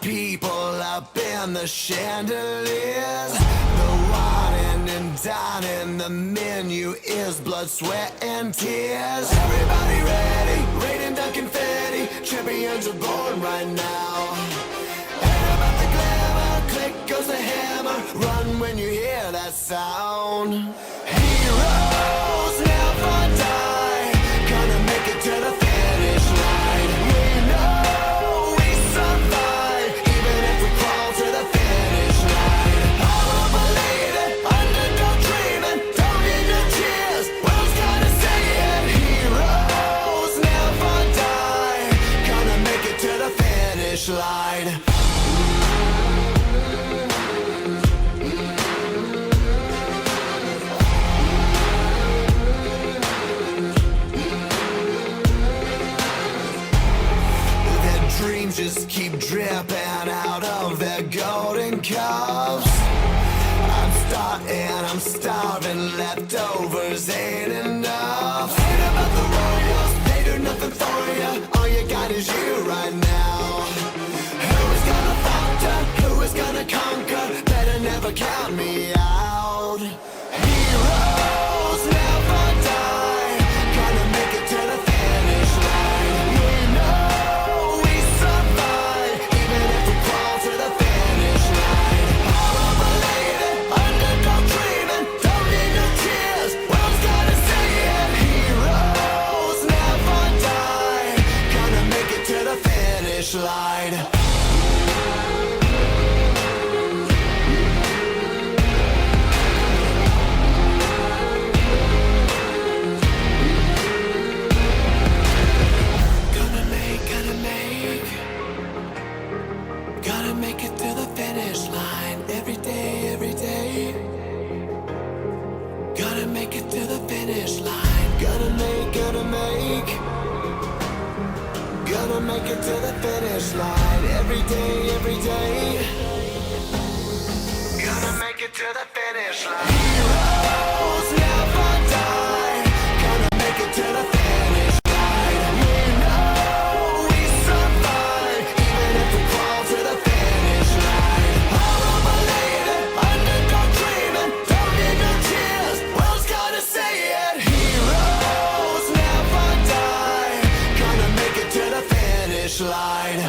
people up in the chandeliers. The wine and dining, the menu is blood, sweat, and tears. Everybody ready, raining down confetti. Champions are born right now. Ain't about the glamour, click goes the hammer. Run when you hear that sound. Heroes never die, gonna make it to the finish line. We know we survive, even if we crawl to the finish line. All believe it, underdog dreaming, don't need no cheers, world's gonna say it. Heroes never die, gonna make it to the finish line. Dreams just keep dripping out of their golden cups. I'm starving, leftovers ain't enough. Ain't about the royals, they do nothing for you. All you got is you right now. Who is gonna falter, who is gonna conquer? Better never count me out. Heroes never die, gonna make it to the finish line. We know we survive, even if we crawl to the finish line. All believe it, underdog dreaming, don't need no tears, world's gonna say it. Heroes never die, gonna make it to the finish line. Gotta make it to the finish line every day, every day. Gotta make it to the finish line. Gotta make it to the finish line every day, every day. Gotta make it to the finish line. Heroes never die. Gotta make it to the finish line. We know we survive, even if we crawl to the finish line. All believe it, underdog dreaming, don't need no cheers, world's gotta say it. Heroes never die, gonna make it to the finish line.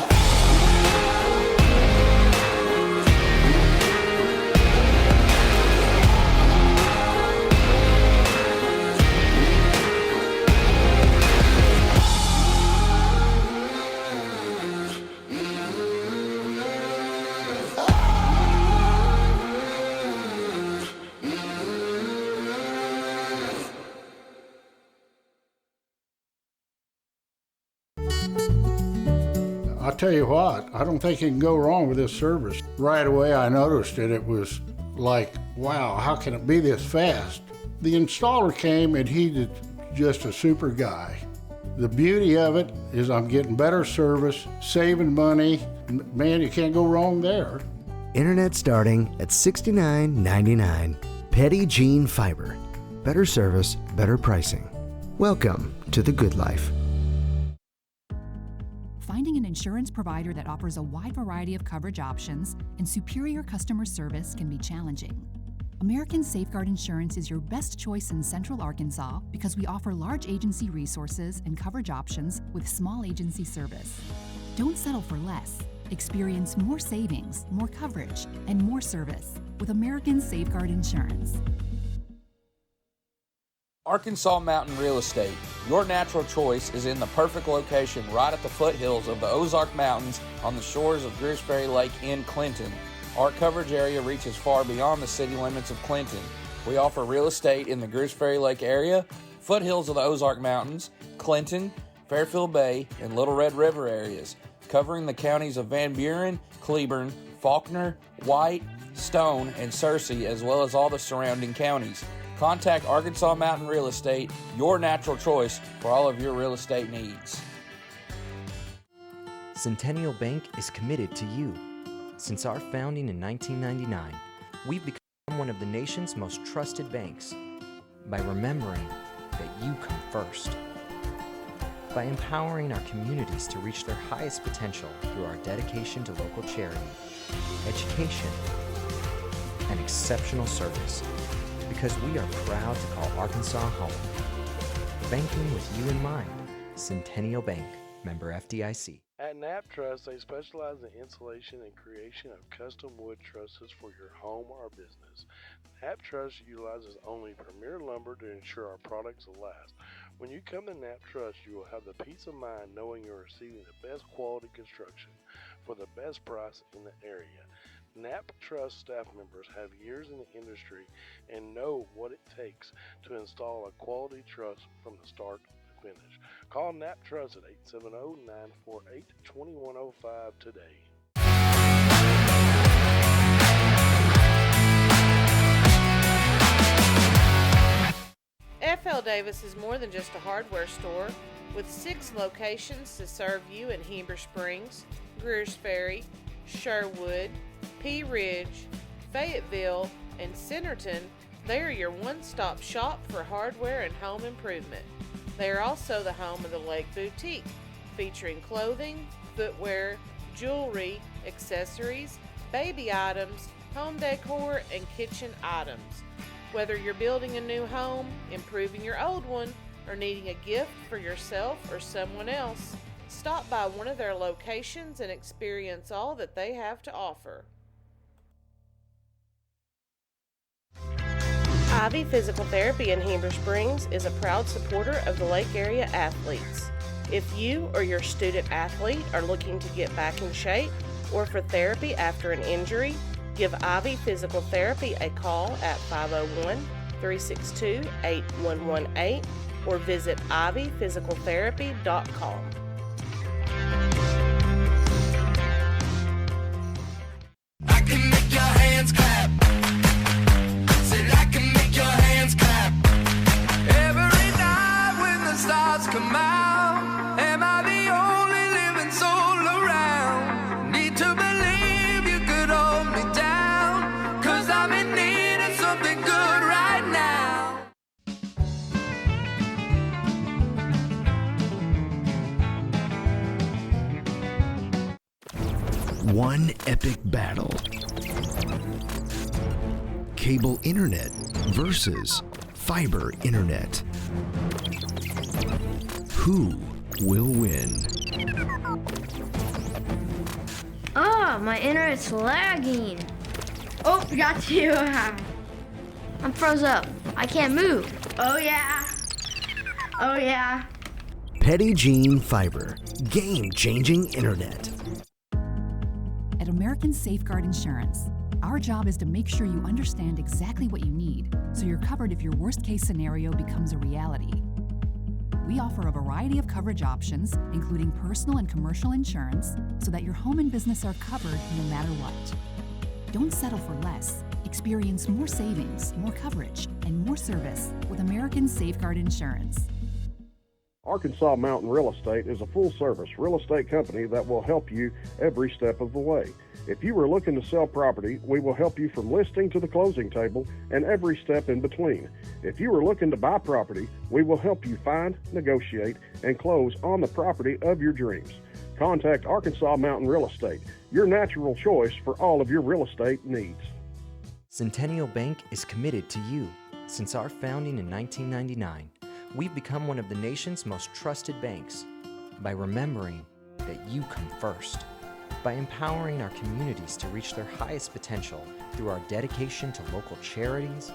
I'll tell you what, I don't think you can go wrong with this service. Right away I noticed it. It was like, wow, how can it be this fast? The installer came and he's just a super guy. The beauty of it is I'm getting better service, saving money. Man, you can't go wrong there. Internet starting at $69.99. Petty Gene Fiber. Better service, better pricing. Welcome to the good life. Finding an insurance provider that offers a wide variety of coverage options and superior customer service can be challenging. American Safeguard Insurance is your best choice in Central Arkansas because we offer large agency resources and coverage options with small agency service. Don't settle for less. Experience more savings, more coverage, and more service with American Safeguard Insurance. Arkansas Mountain Real Estate. Your natural choice is in the perfect location right at the foothills of the Ozark Mountains on the shores of Gooseberry Lake in Clinton. Our coverage area reaches far beyond the city limits of Clinton. We offer real estate in the Gooseberry Lake area, foothills of the Ozark Mountains, Clinton, Fairfield Bay, and Little Red River areas, covering the counties of Van Buren, Cleburne, Faulkner, White, Stone, and Searcy, as well as all the surrounding counties. Contact Arkansas Mountain Real Estate, your natural choice for all of your real estate needs. Centennial Bank is committed to you. Since our founding in 1999, we've become one of the nation's most trusted banks by remembering that you come first. by empowering our communities to reach their highest potential through our dedication to local charity, education, and exceptional service, because we are proud to call Arkansas home. Banking with you in mind. Centennial Bank, member FDIC. At Knapp Truss, they specialize in installation and creation of custom wood trusses for your home or business. Knapp Truss utilizes only premier lumber to ensure our products will last. When you come to Knapp Truss, you will have the peace of mind knowing you're receiving the best quality construction for the best price in the area. Knapp Truss staff members have years in the industry and know what it takes to install a quality truss from the start to finish. Call Knapp Truss at 870-948-2105 today. F.L. Davis is more than just a hardware store, with 6 locations to serve you in Heber Springs, Greers Ferry, Sherwood, Pea Ridge, Fayetteville, and Centerton. They are your one-stop shop for hardware and home improvement. They are also the home of the Lake Boutique, featuring clothing, footwear, jewelry, accessories, baby items, home decor, and kitchen items. Whether you're building a new home, improving your old one, or needing a gift for yourself or someone else, stop by one of their locations and experience all that they have to offer. Ivy Physical Therapy in Heber Springs is a proud supporter of the Lake Area athletes. If you or your student athlete are looking to get back in shape or for therapy after an injury, give Ivy Physical Therapy a call at 501-362-8118 or visit ivyphysicaltherapy.com. I can make your hands clap. Said I can make your hands clap. Every night when the stars come out, am I the only living soul around? Need to believe you could hold me down, 'cause I'm in need of something good right now. One epic battle. Cable internet versus fiber internet. Who will win? Oh, my internet's lagging. Oh, got you. I'm froze up. I can't move. Oh, yeah. Oh, yeah. Petit Jean Fiber. Game-changing internet. At American Safeguard Insurance, our job is to make sure you understand exactly what you need so you're covered if your worst-case scenario becomes a reality. We offer a variety of coverage options, including personal and commercial insurance, so that your home and business are covered no matter what. Don't settle for less. Experience more savings, more coverage, and more service with American Safeguard Insurance. Arkansas Mountain Real Estate is a full-service real estate company that will help you every step of the way. If you are looking to sell property, we will help you from listing to the closing table and every step in between. If you are looking to buy property, we will help you find, negotiate, and close on the property of your dreams. Contact Arkansas Mountain Real Estate, your natural choice for all of your real estate needs. Centennial Bank is committed to you. Since our founding in 1999, we've become one of the nation's most trusted banks by remembering that you come first, by empowering our communities to reach their highest potential through our dedication to local charities,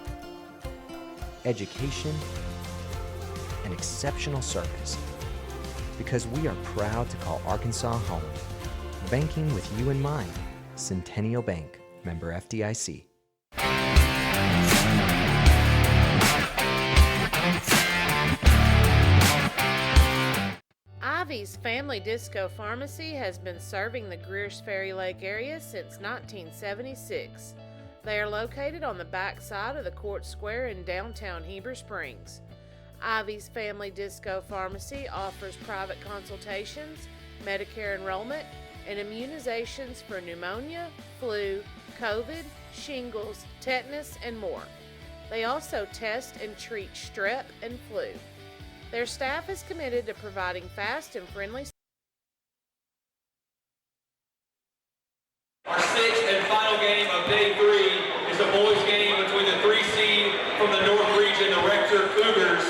education, and exceptional service, because we are proud to call Arkansas home. Banking with you in mind. Centennial Bank, member FDIC. Ivy's Family Disco Pharmacy has been serving the Greers Ferry Lake area since 1976. They are located on the back side of the Court Square in downtown Heber Springs. Ivy's Family Disco Pharmacy offers private consultations, Medicare enrollment, and immunizations for pneumonia, flu, COVID, shingles, tetanus, and more. They also test and treat strep and flu. Their staff is committed to providing fast and friendly. Our sixth and final game of day 3 is a boys game between the 3 seed from the North region, the Rector Cougars,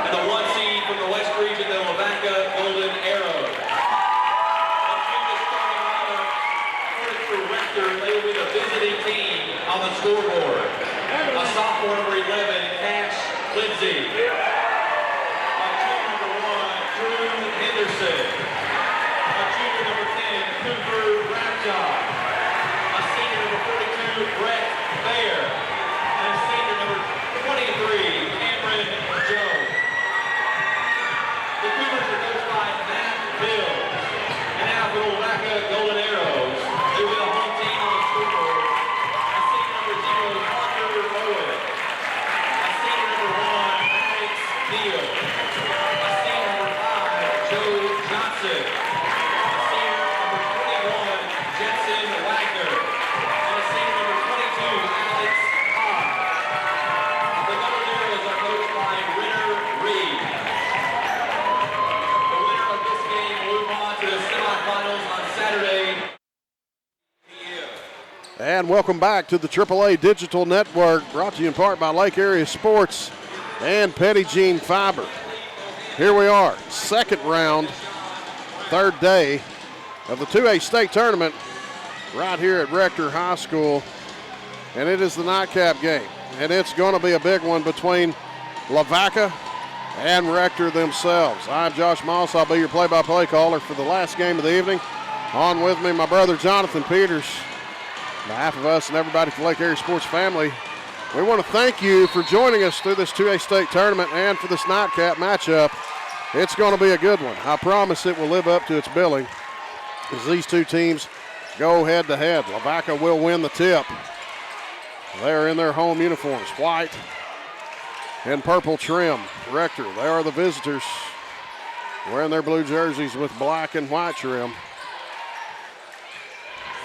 and the 1 seed from the West region, the Lavaca Golden Arrows. Let's do this starting lineup. First for Rector, they will be the visiting team on the scoreboard. A sophomore number 11, Cash Lindsay. A junior number 1, Drew Henderson. A junior number 10, Cooper Rapjohn. A senior number 42, Brett Baer. And a senior number 23, Cameron Jones. The Cougars are coached by Matt Bills. And now for the Lavaca Golden Arrows, they will be the home team on the scoreboard. A senior number 0, Parker Owen. A senior number 1, Alex Neal. A senior number 5, Joe Johnson. A senior number 21, Jensen Wagner. And a senior number 22, Alex Hahn. The Golden Arrows are coached by Renner Reed. The winner of this game will move on to the semifinals on Saturday. And welcome back to the AAA Digital Network, brought to you in part by Lake Area Sports and Petit Jean Fiber. Here we are, second round, third day of the 2A state tournament right here at Rector High School. And it is the nightcap game. And it's going to be a big one between Lavaca and Rector themselves. I'm Josh Moss. I'll be your play-by-play caller for the last game of the evening. On with me, my brother Jonathan Peters. On behalf of us and everybody from Lake Area Sports family, we want to thank you for joining us through this 2A state tournament and for this nightcap matchup. It's going to be a good one. I promise it will live up to its billing as these two teams go head-to-head. Lavaca will win the tip. They are in their home uniforms, white and purple trim. Rector, they are the visitors, wearing their blue jerseys with black and white trim.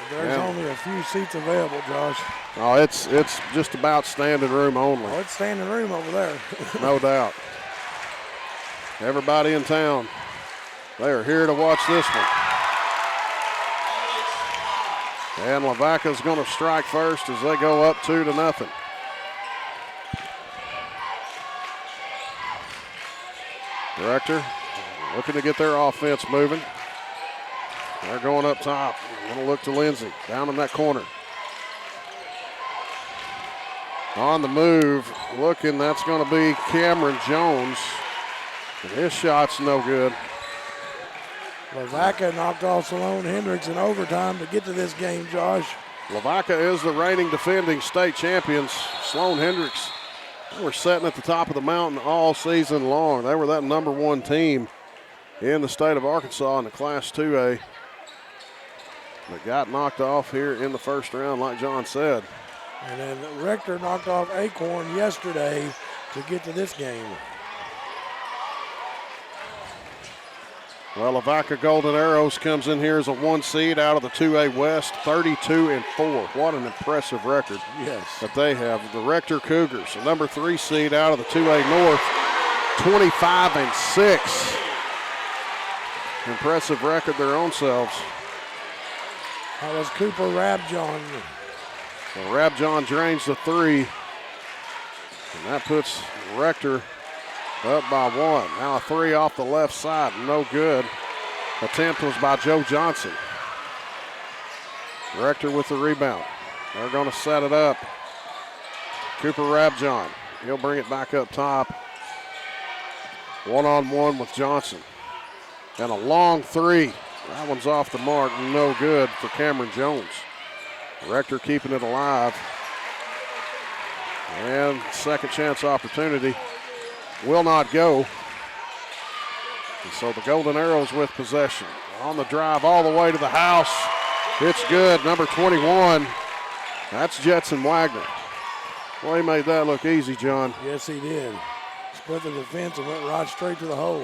There's only a few seats available, Josh. Oh, it's just about standing room only. Oh, it's standing room over there. No doubt. Everybody in town, they are here to watch this one. And Lavaca's going to strike first as they go up 2-0. Rector looking to get their offense moving. They're going up top. Going to look to Lindsay down in that corner. On the move, looking, that's going to be Cameron Jones. And his shot's no good. Lavaca knocked off Sloan Hendricks in overtime to get to this game, Josh. Lavaca is the reigning defending state champions. Sloan Hendricks, they were sitting at the top of the mountain all season long. They were that number 1 team in the state of Arkansas in the Class 2A. They got knocked off here in the first round, like John said. And then Rector knocked off Acorn yesterday to get to this game. Well, Lavaca Golden Arrows comes in here as a 1 seed out of the 2A West, 32-4. What an impressive record that they have. The Rector Cougars, the number 3 seed out of the 2A North, 25-6. Impressive record their own selves. That was Cooper Rapjohn. Well, Rapjohn drains the 3, and that puts Rector up by 1. Now a 3 off the left side, no good. Attempt was by Joe Johnson. Rector with the rebound. They're going to set it up. Cooper Rapjohn, he'll bring it back up top. 1-on-1 with Johnson. And a long 3. That one's off the mark, no good for Cameron Jones. Rector keeping it alive. And second chance opportunity will not go. And so the Golden Arrows with possession. On the drive all the way to the house. It's good, number 21. That's Jetson Wagner. Well, he made that look easy, John. Yes, he did. Split the defense and went right straight to the hole.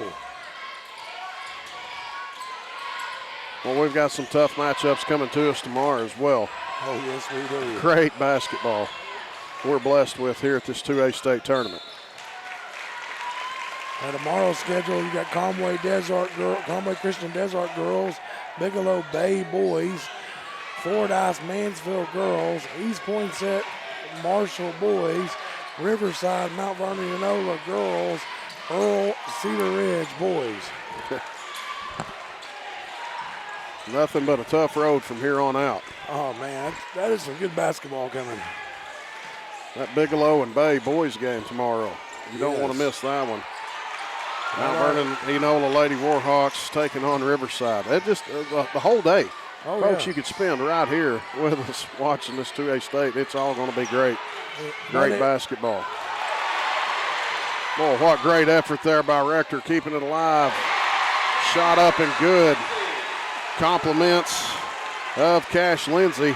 Well, we've got some tough matchups coming to us tomorrow as well. Oh, yes, we do. Great basketball we're blessed with here at this 2A state tournament. Now tomorrow's schedule, you got Conway Christian Desert girls, Bigelow Bay boys, Fordyce Mansfield girls, East Poinsett Marshall boys, Riverside Mount Vernon Enola girls, Earl Cedar Ridge boys. Nothing but a tough road from here on out. Oh man, that is some good basketball coming. That Bigelow and Bay boys game tomorrow. You don't want to miss that one. Mount Vernon Enola Lady Warhawks taking on Riverside. It just the whole day. Oh, Folks, yeah. you could spend right here with us watching this 2A state. It's all going to be great. Great basketball. Boy, what great effort there by Rector, keeping it alive. Shot up and good. Compliments of Cash Lindsay.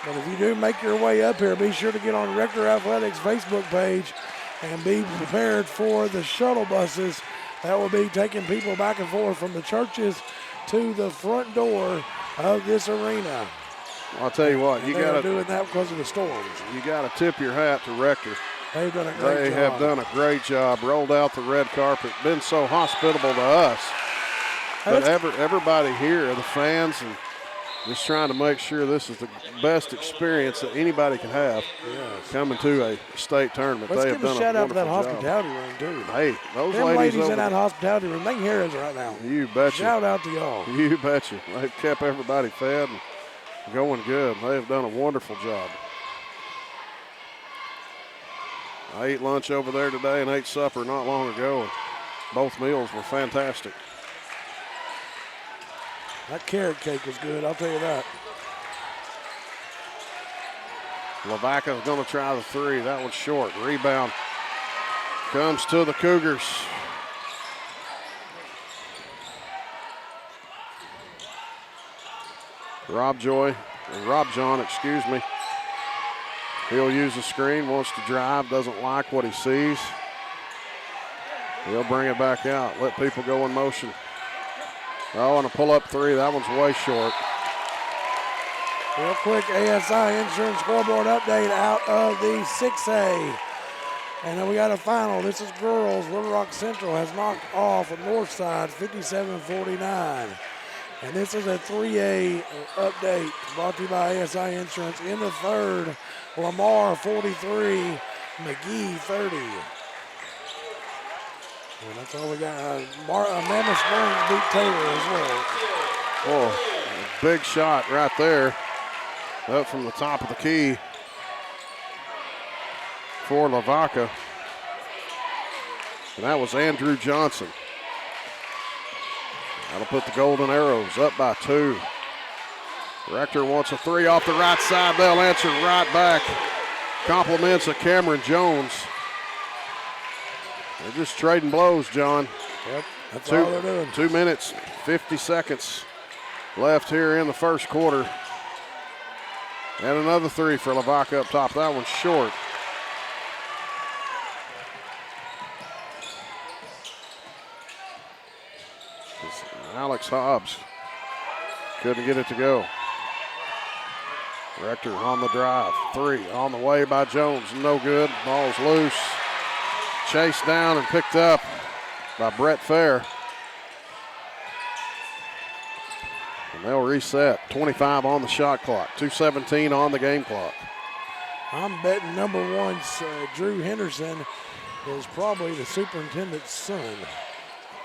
But if you do make your way up here, be sure to get on Rector Athletics Facebook page and be prepared for the shuttle buses that will be taking people back and forth from the churches to the front door of this arena. I'll tell you what, They're doing that because of the storms. You got to tip your hat to Rector. They've done a great job. They have done a great job. Rolled out the red carpet, been so hospitable to us. But everybody here, the fans, and just trying to make sure this is the best experience that anybody can have coming to a state tournament. Let's they give have a done shout out to that wonderful hospitality job. room, too. Hey, those Them ladies over in that hospitality room, they can hear us right now. You betcha. Shout out to y'all. You betcha. They've kept everybody fed and going good. They have done a wonderful job. I ate lunch over there today and ate supper not long ago, and both meals were fantastic. That carrot cake was good, I'll tell you that. Lavaca's going to try the three. That one's short. Rebound comes to the Cougars. Rob John, excuse me. He'll use the screen, wants to drive, doesn't like what he sees. He'll bring it back out, let people go in motion. Oh, and a pull-up three. That one's way short. Real quick, ASI Insurance scoreboard update out of the 6A. And then we got a final. This is girls. Little Rock Central has knocked off Northside 57-49. And this is a 3A update brought to you by ASI Insurance. In the third, Lamar 43, McGee 30. And that's all we got. Mammoth Springs beat Taylor as well. Oh, a big shot right there. Up from the top of the key for Lavaca. And that was Andrew Johnson. That'll put the Golden Arrows up by 2. Rector wants a three off the right side. They'll answer right back. Compliments of Cameron Jones. They're just trading blows, John. Yep, that's all they're doing. 2 minutes, 50 seconds left here in the first quarter. And another three for Lavaca up top. That one's short. Alex Hobbs couldn't get it to go. Rector on the drive. Three on the way by Jones. No good. Ball's loose. Chased down and picked up by Brett Fair. And they'll reset. 25 on the shot clock. 2:17 on the game clock. I'm betting number one, Drew Henderson, is probably the superintendent's son.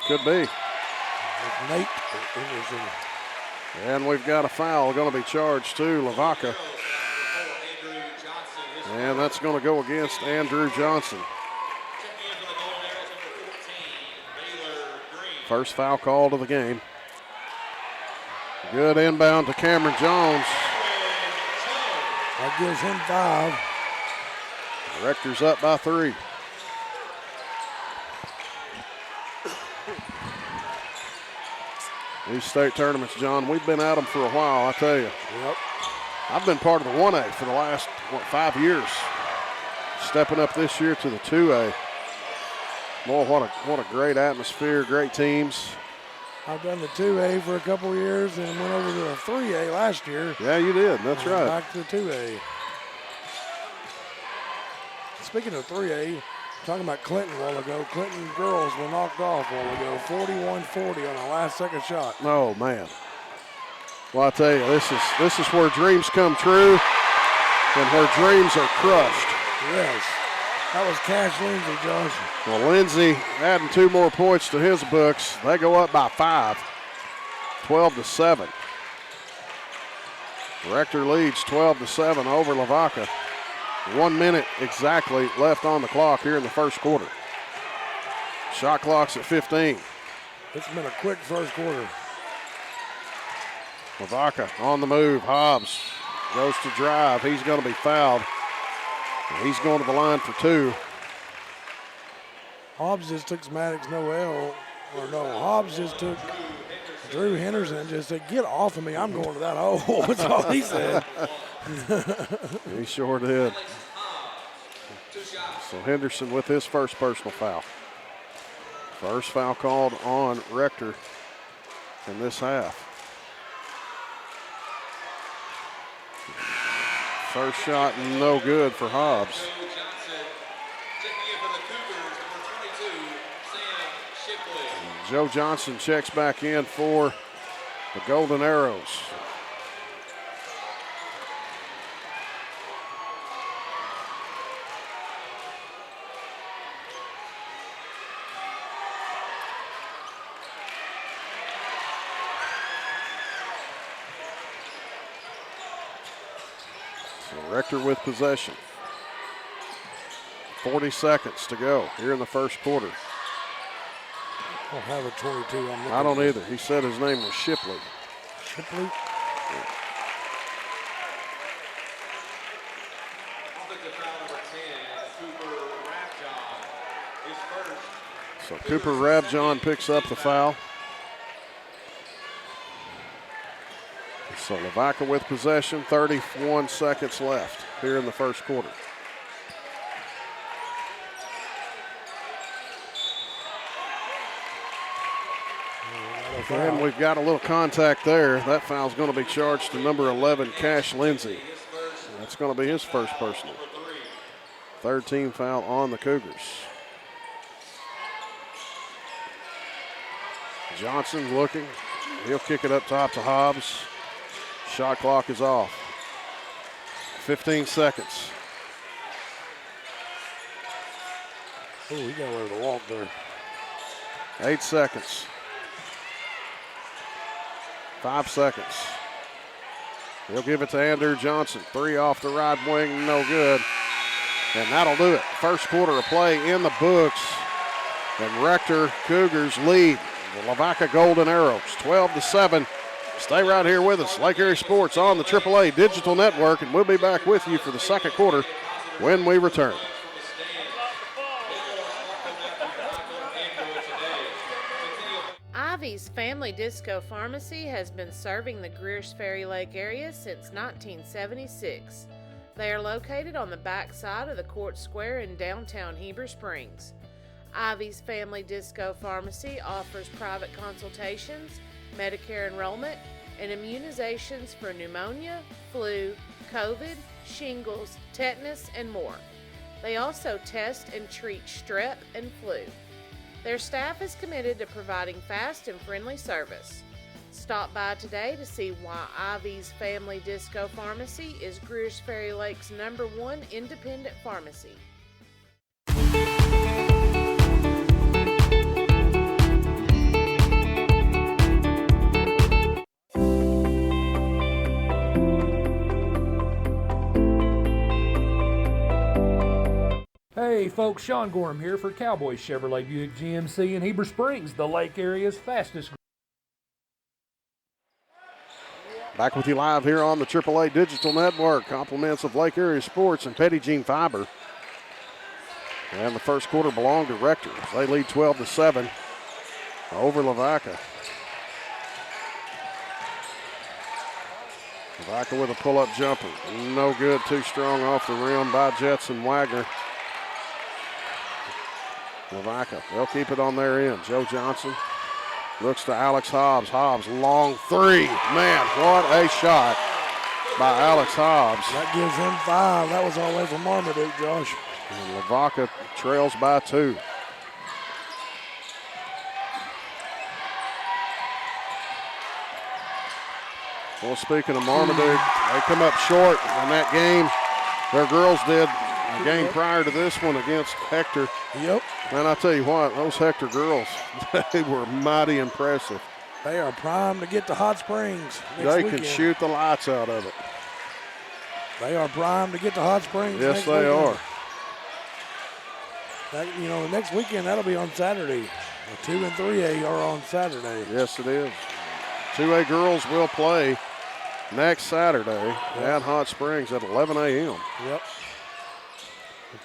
Could be. Nate Henderson. And we've got a foul going to be charged to Lavaca. And that's going to go against Andrew Johnson. First foul call of the game. Good inbound to Cameron Jones. That gives him 5. Rector's up by 3. These state tournaments, John, we've been at them for a while, I tell you. Yep. I've been part of the 1A for the last, 5 years. Stepping up this year to the 2A. Boy, what a great atmosphere, great teams. I've done the 2A for a couple of years and went over to the 3A last year. Yeah, you did. That's right. Back to the 2A. Speaking of 3A, Talking about Clinton a while ago. Clinton girls were knocked off a while ago. 41-40 on a last-second shot. Oh, man. Well, I tell you, this is where dreams come true and where dreams are crushed. Yes. That was Cash Lindsay, Josh. Well, Lindsay adding 2 more points to his books. They go up by 5, 12-7. Rector leads 12-7 over Lavaca. 1 minute exactly left on the clock here in the first quarter. Shot clock's at 15. It's been a quick first quarter. Lavaca on the move. Hobbs goes to drive. He's going to be fouled. He's going to the line for 2. Hobbs just took Maddox Hobbs just took Drew Henderson and just said, "Get off of me, I'm going to that hole." That's all he said. He sure did. So Henderson with his first personal foul. First foul called on Rector in this half. First shot no good for Hobbs. Joe Johnson checks back in for the Golden Arrows. So Rector with possession. 40 seconds to go here in the first quarter. I don't have a 22. I don't either. He said his name was Shipley. Shipley? So Cooper Rabjohn picks up the foul. So Lavaca with possession, 31 seconds left here in the first quarter. And we've got a little contact there. That foul's going to be charged to number 11, Cash Lindsay. That's going to be his first personal. Third team foul on the Cougars. Johnson looking. He'll kick it up top to Hobbs. Shot clock is off. 15 seconds. Oh, he got away with a walk there. 8 seconds. 5 seconds. He'll give it to Andrew Johnson. 3 off the right wing, no good. And that'll do it. First quarter of play in the books. And Rector Cougars lead the Lavaca Golden Arrows 12-7. Stay right here with us. Lake Erie Sports on the AAA Digital Network, and we'll be back with you for the second quarter when we return. Ivy's Family Disco Pharmacy has been serving the Greers Ferry Lake area since 1976. They are located on the back side of the Court Square in downtown Heber Springs. Ivy's Family Disco Pharmacy offers private consultations, Medicare enrollment, and immunizations for pneumonia, flu, COVID, shingles, tetanus, and more. They also test and treat strep and flu. Their staff is committed to providing fast and friendly service. Stop by today to see why Ivy's Family Disco Pharmacy is Greers Ferry Lake's #1 independent pharmacy. Hey folks, Sean Gorham here for Cowboys Chevrolet Buick GMC in Heber Springs, the Lake area's fastest. Back with you live here on the AAA Digital Network. Compliments of Lake Erie Sports and Petit Jean Fiber. And the first quarter belonged to Rector. They lead 12-7 over Lavaca. Lavaca with a pull-up jumper. No good, too strong off the rim by Jetson Wagner. Lavaca, they'll keep it on their end. Joe Johnson looks to Alex Hobbs. Hobbs, long three. Man, what a shot by Alex Hobbs. That gives him 5. That was all the way from Marmaduke, Josh. And Lavaca trails by 2. Well, speaking of Marmaduke, they come up short in that game. Their girls did a game prior to this one against Hector. Yep. And I tell you what, those Hector girls, they were mighty impressive. They are primed to get to Hot Springs next They weekend. can shoot the lights out of it. They are primed to get to Hot Springs Yes, next they weekend. are. That, you know, next weekend, that'll be on Saturday. The 2 and 3A are on Saturday. Yes, it is. 2A girls will play next Saturday at Hot Springs at 11 a.m. Yep.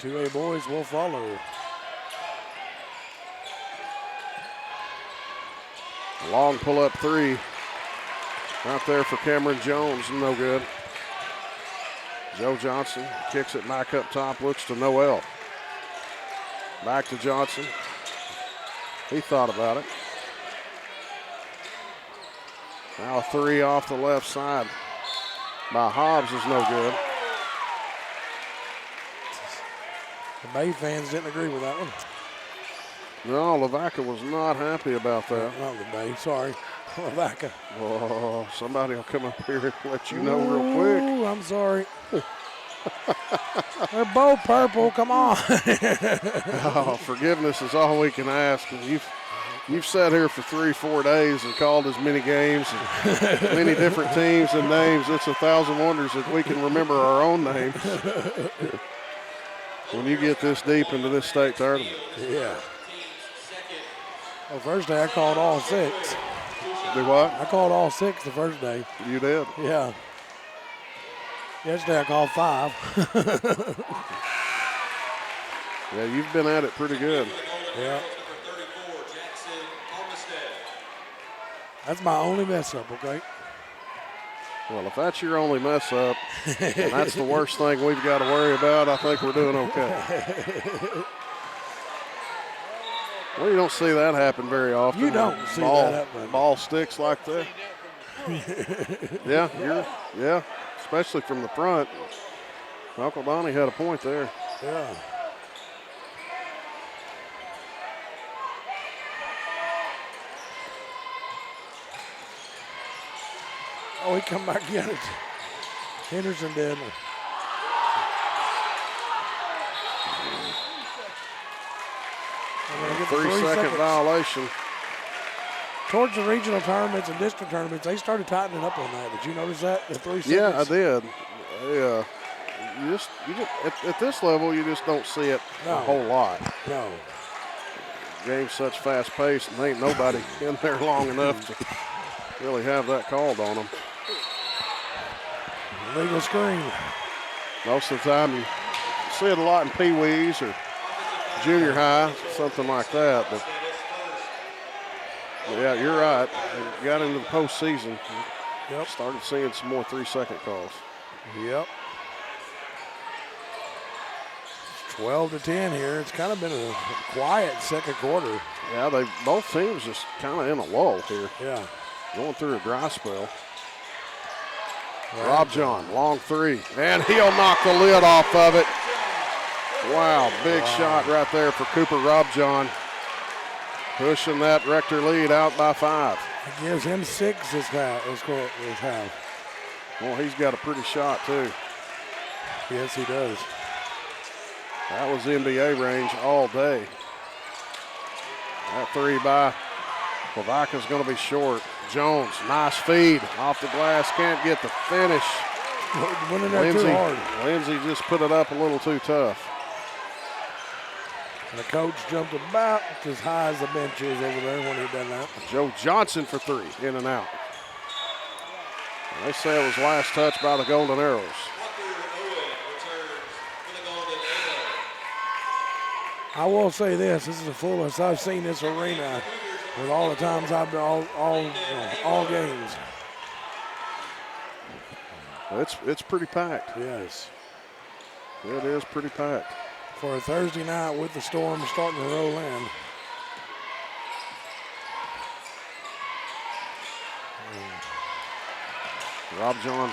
The 2A boys will follow. A long pull-up 3 out there for Cameron Jones, no good. Joe Johnson kicks it back up top, looks to Noel. Back to Johnson. He thought about it. Now a 3 off the left side by Hobbs is no good. The Bay fans didn't agree with that one. No, Lavaca was not happy about that. Not the Bay, sorry. Lavaca. Oh, somebody will come up here and let you know real quick. Ooh, I'm sorry. They're both purple, come on. Oh, forgiveness is all we can ask. You've sat here for 3-4 days and called as many games and many different teams and names. It's 1,000 wonders if we can remember our own names when you get this deep into this state tournament. Yeah. Well, first day I called all 6. Do what? I called all 6 the first day. You did? Yeah. Yesterday I called 5. Yeah, you've been at it pretty good. Yeah. That's my only mess up, okay? Well, if that's your only mess up, and that's the worst thing we've got to worry about, I think we're doing okay. Well, you don't see that happen very often. You don't see that happen. Ball sticks like that. Yeah, especially from the front. Uncle Donnie had a point there. Yeah. Oh, he come back again. Henderson did. 3-second violation. Towards the regional tournaments and district tournaments, they started tightening up on that. Did you notice that? The 3 seconds? Yeah, I did. Yeah. You just at this level, you just don't see it a whole lot. No. Game's such fast pace, and ain't nobody in there long enough to really have that called on them. Legal screen. Most of the time, you see it a lot in pee-wees or junior high, something like that. But yeah, you're right. We got into the postseason. Yep. Started seeing some more 3-second calls. Yep. 12-10 here. It's kind of been a quiet second quarter. Yeah, both teams just kind of in a lull here. Yeah. Going through a dry spell. Rob John, long 3, and he'll knock the lid off of it. Wow, big shot right there for Cooper Rob John. Pushing that Rector lead out by 5. It gives him 6 this half. Well, he's got a pretty shot too. Yes, he does. That was NBA range all day. That 3 by Lavaca's going to be short. Jones, nice feed off the glass, can't get the finish. Went in there too hard. Lindsay just put it up a little too tough. And the coach jumped about as high as the bench is over there when he done that. Joe Johnson for 3, in and out. And they say it was last touch by the Golden Arrows. I will say this is the fullest I've seen this arena with all the times I've been all games. It's pretty packed. Yes. It is pretty packed. For a Thursday night with the storm starting to roll in. Rob John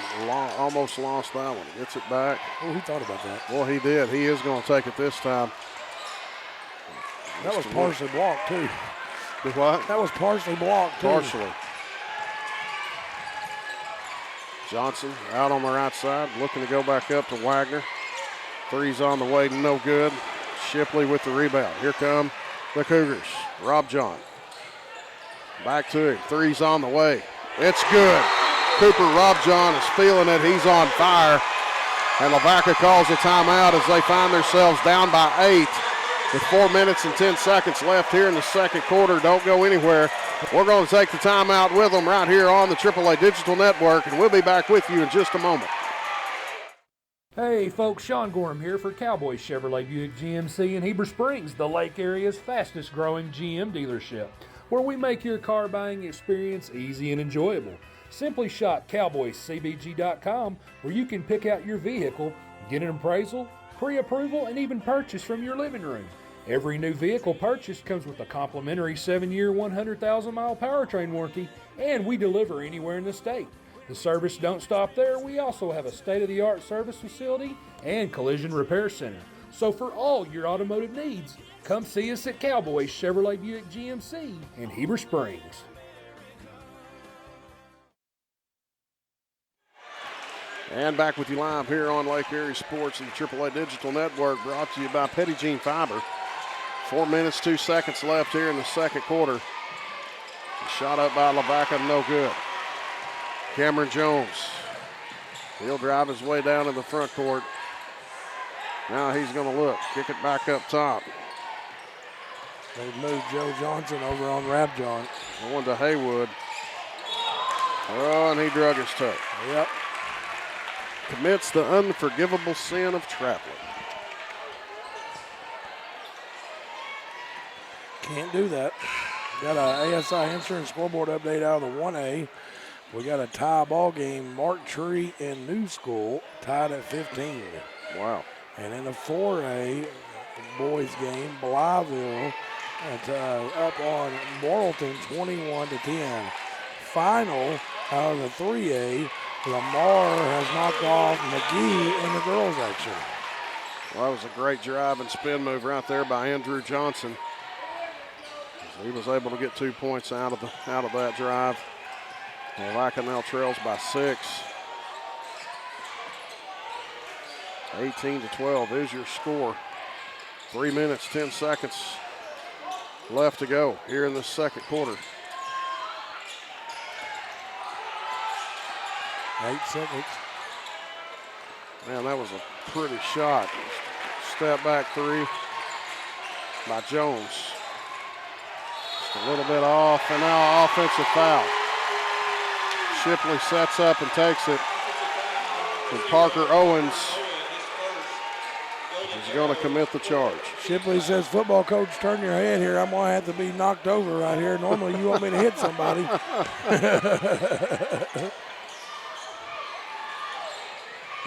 almost lost that one. Gets it back. Oh, he thought about that. Well, he did. He is going to take it this time. That was partially blocked, too. Did what? That was partially blocked, too. Partially. Johnson out on the right side, looking to go back up to Wagner. Three's on the way, no good. Shipley with the rebound. Here come the Cougars. Rob John. Back to him. Three's on the way. It's good. Cooper Rob John is feeling it. He's on fire. And Lavaca calls a timeout as they find themselves down by 8 with 4 minutes and 10 seconds left here in the second quarter. Don't go anywhere. We're going to take the timeout with them right here on the AAA Digital Network, and we'll be back with you in just a moment. Hey folks, Sean Gorham here for Cowboy Chevrolet Buick GMC in Heber Springs, the Lake area's fastest growing GM dealership, where we make your car buying experience easy and enjoyable. Simply shop cowboycbg.com, where you can pick out your vehicle, get an appraisal, pre-approval, and even purchase from your living room. Every new vehicle purchased comes with a complimentary 7-year, 100,000-mile powertrain warranty, and we deliver anywhere in the state. The service don't stop there. We also have a state-of-the-art service facility and collision repair center. So for all your automotive needs, come see us at Cowboy Chevrolet Buick GMC in Heber Springs. And back with you live here on Lake Erie Sports and the AAA Digital Network, brought to you by Petit Jean Fiber. 4 minutes, 2 seconds left here in the second quarter. Shot up by Lavaca, no good. Cameron Jones, he'll drive his way down to the front court. Now he's going to look, kick it back up top. They've moved Joe Johnson over on Rob John. Going to Haywood. Oh, and he drug his toe. Yep. Commits the unforgivable sin of traveling. Can't do that. Got a ASI Insurance scoreboard update out of the 1A. We got a tie ball game. Mark Tree and New School tied at 15. Wow. And in the 4A boys game, Blytheville up on Morrilton 21-10. Final out of the 3A, Lamar has knocked off McGee in the girls action. Well, that was a great drive and spin move right there by Andrew Johnson. He was able to get 2 points out of that drive. Lavaca now trails by 6. 18-12 is your score. 3 minutes, 10 seconds left to go here in the second quarter. 8 seconds. Man, that was a pretty shot. Step back three by Jones. Just a little bit off, and now offensive foul. Shipley sets up and takes it. And Parker Owens is going to commit the charge. Shipley says, football coach, turn your head here. I'm going to have to be knocked over right here. Normally you want me to hit somebody.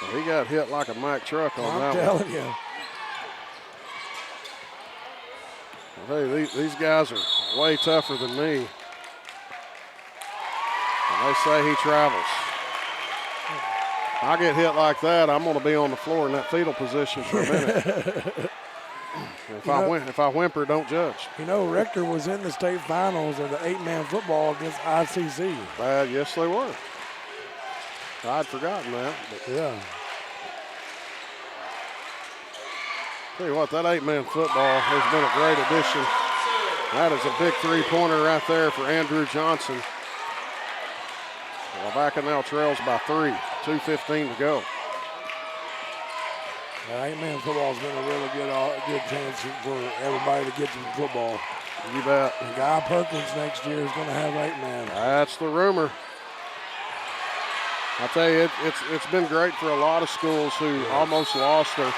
Well, he got hit like a Mack truck on that one. I'm telling you. Well, hey, these guys are way tougher than me. And they say he travels. I get hit like that, I'm going to be on the floor in that fetal position for a minute. If I whimper, don't judge. You know, Rector was in the state finals of the 8-man football against ICC. Yes, they were. I'd forgotten that. But yeah. Tell you what, that 8-man football has been a great addition. That is a big three-pointer right there for Andrew Johnson. Lavaca now trails by 3. 2:15 to go. 8-man football has been a really good chance for everybody to get to the football. You bet. And Guy Perkins next year is going to have 8-man. That's the rumor. I tell you, it's been great for a lot of schools who almost lost their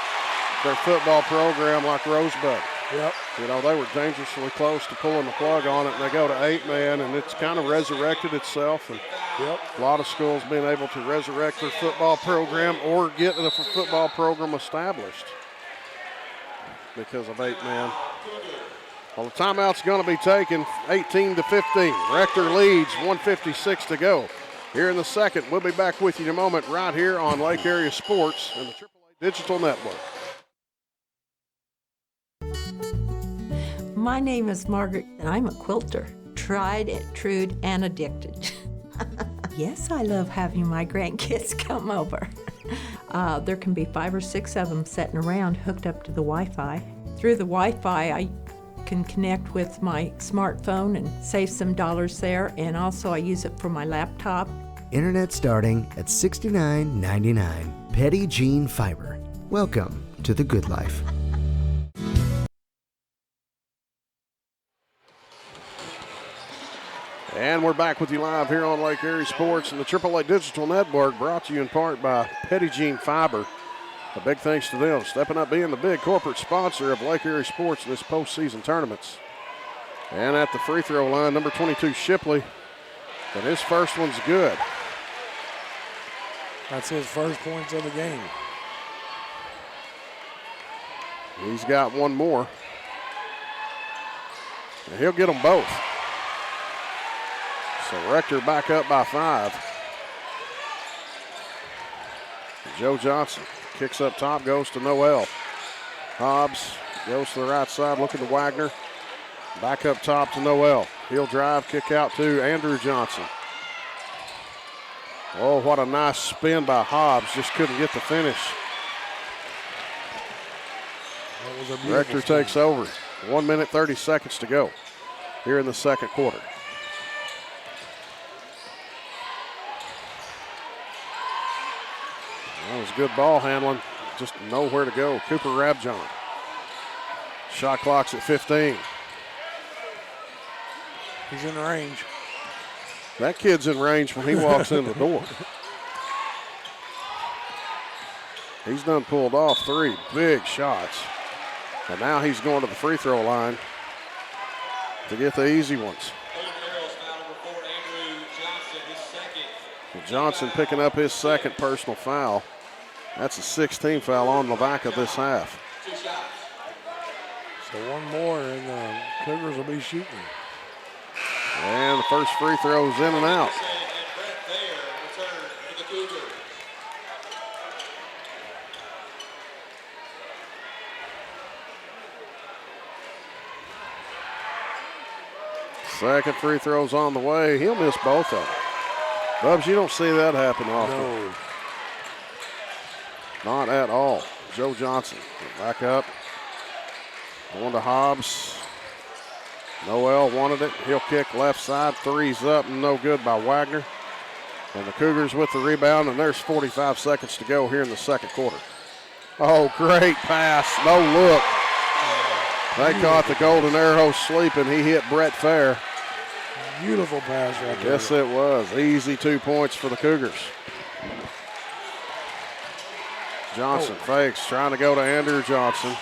football program, like Rosebud. Yep. You know, they were dangerously close to pulling the plug on it, and they go to 8-man, and it's kind of resurrected itself. And a lot of schools being able to resurrect their football program or get the football program established because of 8-man. Well, the timeout's going to be taken, 18-15. Rector leads, 1:56 to go here in the second. We'll be back with you in a moment right here on Lake Area Sports and the AAA Digital Network. My name is Margaret, and I'm a quilter. Tried, true, and addicted. Yes, I love having my grandkids come over. There can be 5 or 6 of them sitting around hooked up to the Wi-Fi. Through the Wi-Fi, I can connect with my smartphone and save some dollars there, and also I use it for my laptop. Internet starting at $69.99. Petit Jean Fiber. Welcome to the good life. And we're back with you live here on Lake Erie Sports and the AAA Digital Network, brought to you in part by Petit Jean Fiber. A big thanks to them stepping up, being the big corporate sponsor of Lake Erie Sports in this postseason tournaments. And at the free throw line, number 22, Shipley. And his first one's good. That's his first points of the game. He's got one more. And he'll get them both. So Rector back up by 5. Joe Johnson kicks up top, goes to Noel. Hobbs goes to the right side, looking to Wagner. Back up top to Noel. He'll drive, kick out to Andrew Johnson. Oh, what a nice spin by Hobbs. Just couldn't get the finish. Rector takes over. 1 minute, 30 seconds to go here in the second quarter. That was good ball handling. Just nowhere to go. Cooper Rabjohn. Shot clock's at 15. He's in range. That kid's in range when he walks in the door. He's done pulled off 3 big shots. And now he's going to the free throw line to get the easy ones. Johnson picking up his second personal foul. That's a 16 foul on Lavaca this half. So one more and the Cougars will be shooting. And the first free throw's in and out. Second free throw's on the way. He'll miss both of them. Bubs, you don't see that happen often. No. Not at all. Joe Johnson back up. Going to Hobbs. Noel wanted it. He'll kick left side. 3's up and no good by Wagner. And the Cougars with the rebound, and there's 45 seconds to go here in the second quarter. Oh, great pass. No look. They caught the Golden Arrow sleeping. He hit Brett Fair. Beautiful pass right there. Yes, it was. Easy 2 points for the Cougars. Johnson fakes, trying to go to Andrew Johnson.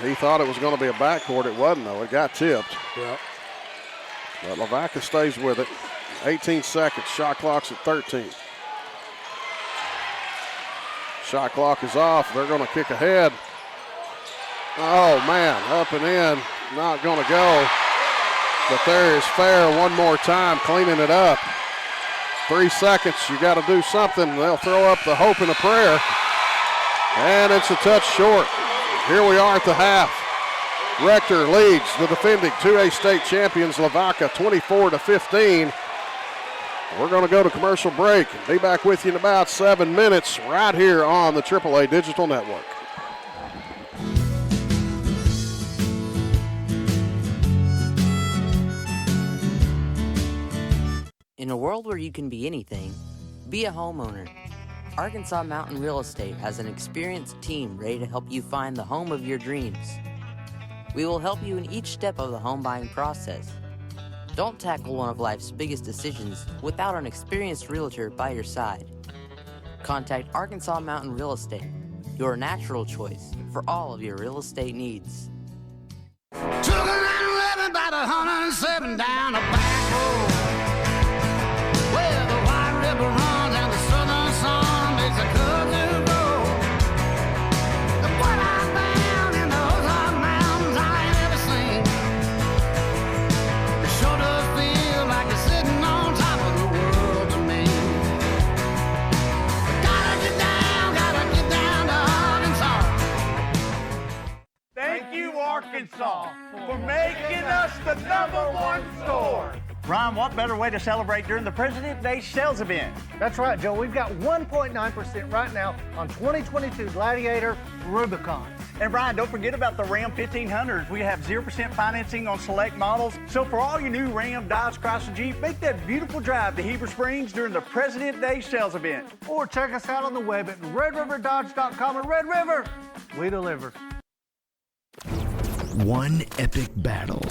He thought it was going to be a backcourt. It wasn't, though. It got tipped. Yep. But Lavaca stays with it. 18 seconds. Shot clock's at 13. Shot clock is off. They're going to kick ahead. Oh, man. Up and in. Not going to go. But there is Fair one more time, cleaning it up. 3 seconds. You got to do something. They'll throw up the hope and a prayer. And it's a touch short. Here we are at the half. Rector leads the defending 2A state champions Lavaca 24-15. We're going to go to commercial break and be back with you in about 7 minutes right here on the AAA Digital Network. In a world where you can be anything, be a homeowner. Arkansas Mountain Real Estate has an experienced team ready to help you find the home of your dreams. We will help you in each step of the home buying process. Don't tackle one of life's biggest decisions without an experienced realtor by your side. Contact Arkansas Mountain Real Estate, your natural choice for all of your real estate needs. Took a 911 by the 107 down a back road, where the White River runs and the southern sun makes a cousin grow. And what I found in the Ozark Mountains I ain't ever seen. It sure does feel like you're sitting on top of better way to celebrate during the President's Day sales event. That's right, Joe. We've got 1.9% right now on 2022 Gladiator Rubicon. And Brian, don't forget about the Ram 1500s. We have 0% financing on select models. So for all your new Ram, Dodge, Chrysler, Jeep, make that beautiful drive to Heber Springs during the President's Day sales event. Or check us out on the web at redriverdodge.com. And Red River, we deliver. One epic battle.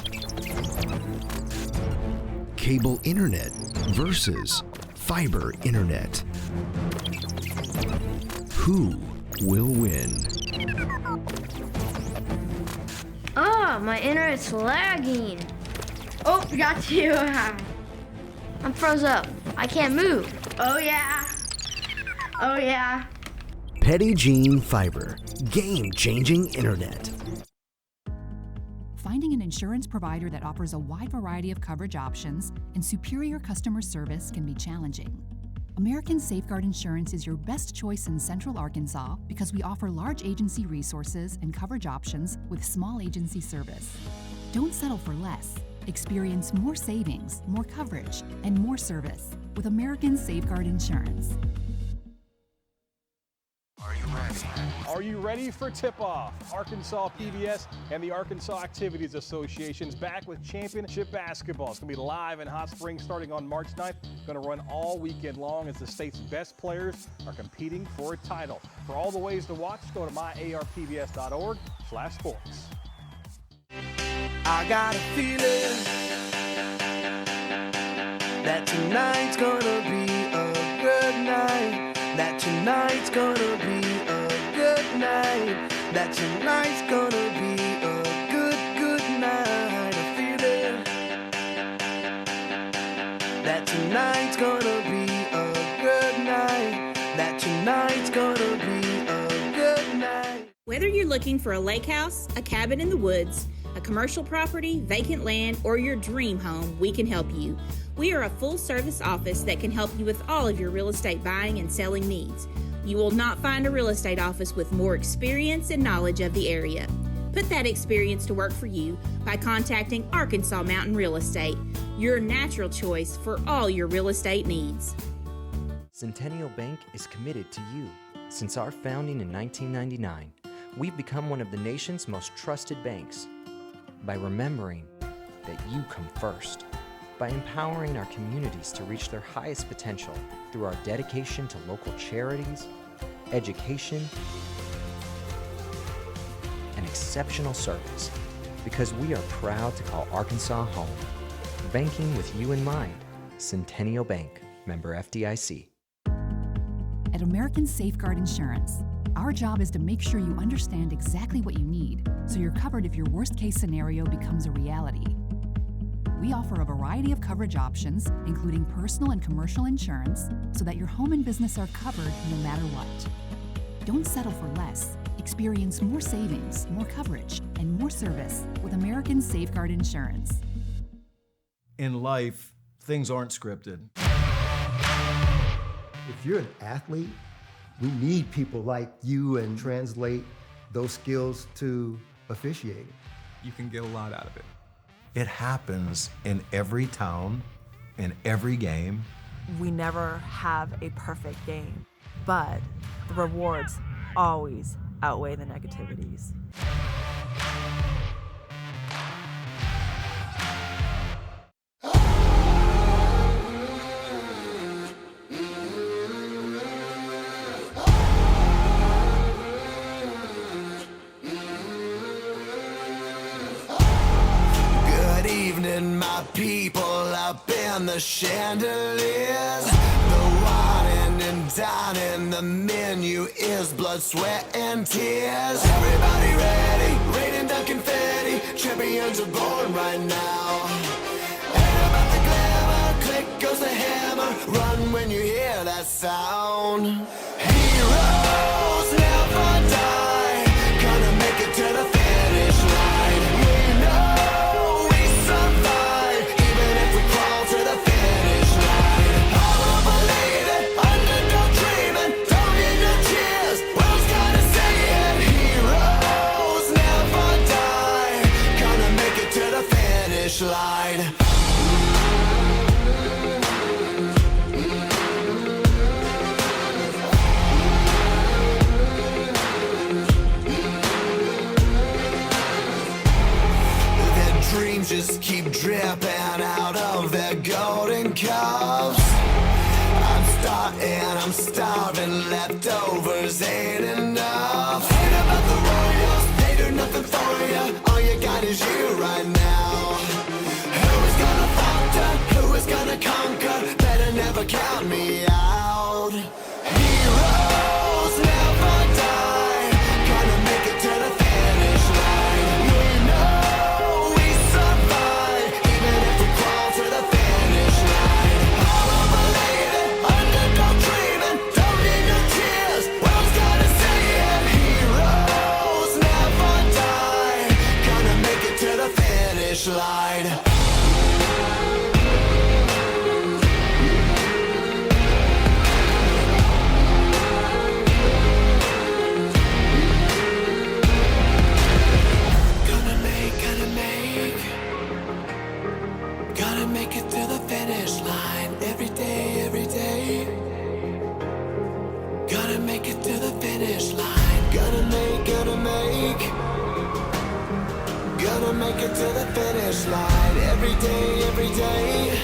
Cable internet versus fiber internet. Who will win? Oh, my internet's lagging. Oh, got you. I'm froze up. I can't move. Oh, yeah. Oh, yeah. Petit Jean Fiber. Game-changing internet. Finding an insurance provider that offers a wide variety of coverage options and superior customer service can be challenging. American Safeguard Insurance is your best choice in Central Arkansas because we offer large agency resources and coverage options with small agency service. Don't settle for less. Experience more savings, more coverage, and more service with American Safeguard Insurance. Are you ready for tip-off? Arkansas PBS and the Arkansas Activities Association is back with championship basketball. It's going to be live in Hot Springs starting on March 9th. Going to run all weekend long as the state's best players are competing for a title. For all the ways to watch, go to myarpbs.org/sports. I got a feeling that tonight's gonna be a good night. That tonight's gonna be a good night. That tonight's gonna be a good night. I feel it. That tonight's gonna be a good night. That tonight's gonna be a good night. Whether you're looking for a lake house, a cabin in the woods, a commercial property, vacant land, or your dream home, we can help you. We are a full-service office that can help you with all of your real estate buying and selling needs. You will not find a real estate office with more experience and knowledge of the area. Put that experience to work for you by contacting Arkansas Mountain Real Estate, your natural choice for all your real estate needs. Centennial Bank is committed to you. Since our founding in 1999, we've become one of the nation's most trusted banks. By remembering that you come first. By empowering our communities to reach their highest potential through our dedication to local charities, education, and exceptional service. Because we are proud to call Arkansas home. Banking with you in mind. Centennial Bank, member FDIC. At American Safeguard Insurance, our job is to make sure you understand exactly what you need so you're covered if your worst-case scenario becomes a reality. We offer a variety of coverage options, including personal and commercial insurance, so that your home and business are covered no matter what. Don't settle for less. Experience more savings, more coverage, and more service with American Safeguard Insurance. In life, things aren't scripted. If you're an athlete, we need people like you and translate those skills to officiating. You can get a lot out of it. It happens in every town, in every game. We never have a perfect game, but the rewards always outweigh the negativities. My people up in the chandeliers, the wine and dining, the menu is blood, sweat, and tears. Everybody ready, raining down confetti, champions are born right now. Ain't about the glamour, click goes the hammer, run when you hear that sound. Heroes never die, gonna make it to the finish line. We know we survive, even if we crawl to the finish line. All of believe it, underdog dreaming, don't need your cheers, world's gotta say it. Heroes never die, gonna make it to the finish line. run out of their golden cups. I'm starving, leftovers ain't enough. Ain't about the Royals, they do nothing for you. All you got is you right now. Who is gonna falter? Who is gonna conquer? Better never count me out. Heroes never die. Gonna make it to the finish line. We know we survive, even if we crawl to the finish line. All overlated, underdog dreaming, don't need no tears. World's gotta say it. Heroes never die. Gonna make it to the finish line. Gotta make it to the finish line every day, every day. Gotta make it to the finish line. Gotta make it to the finish line every day, every day.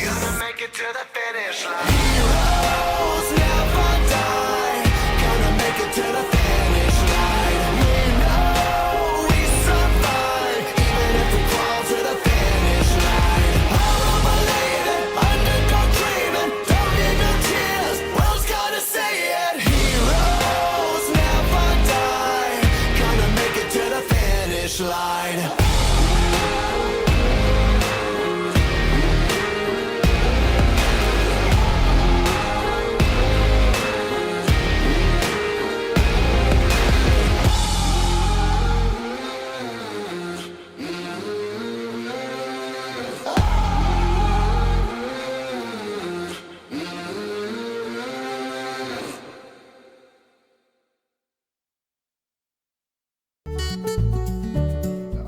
Gotta make it to the finish line. Heroes never die. Gotta make it to the finish line. We know we survive, even if we crawl to the finish line. All overlated, underdog dreaming, don't need no tears. World's gotta say it. Heroes never die. Gonna make it to the finish line.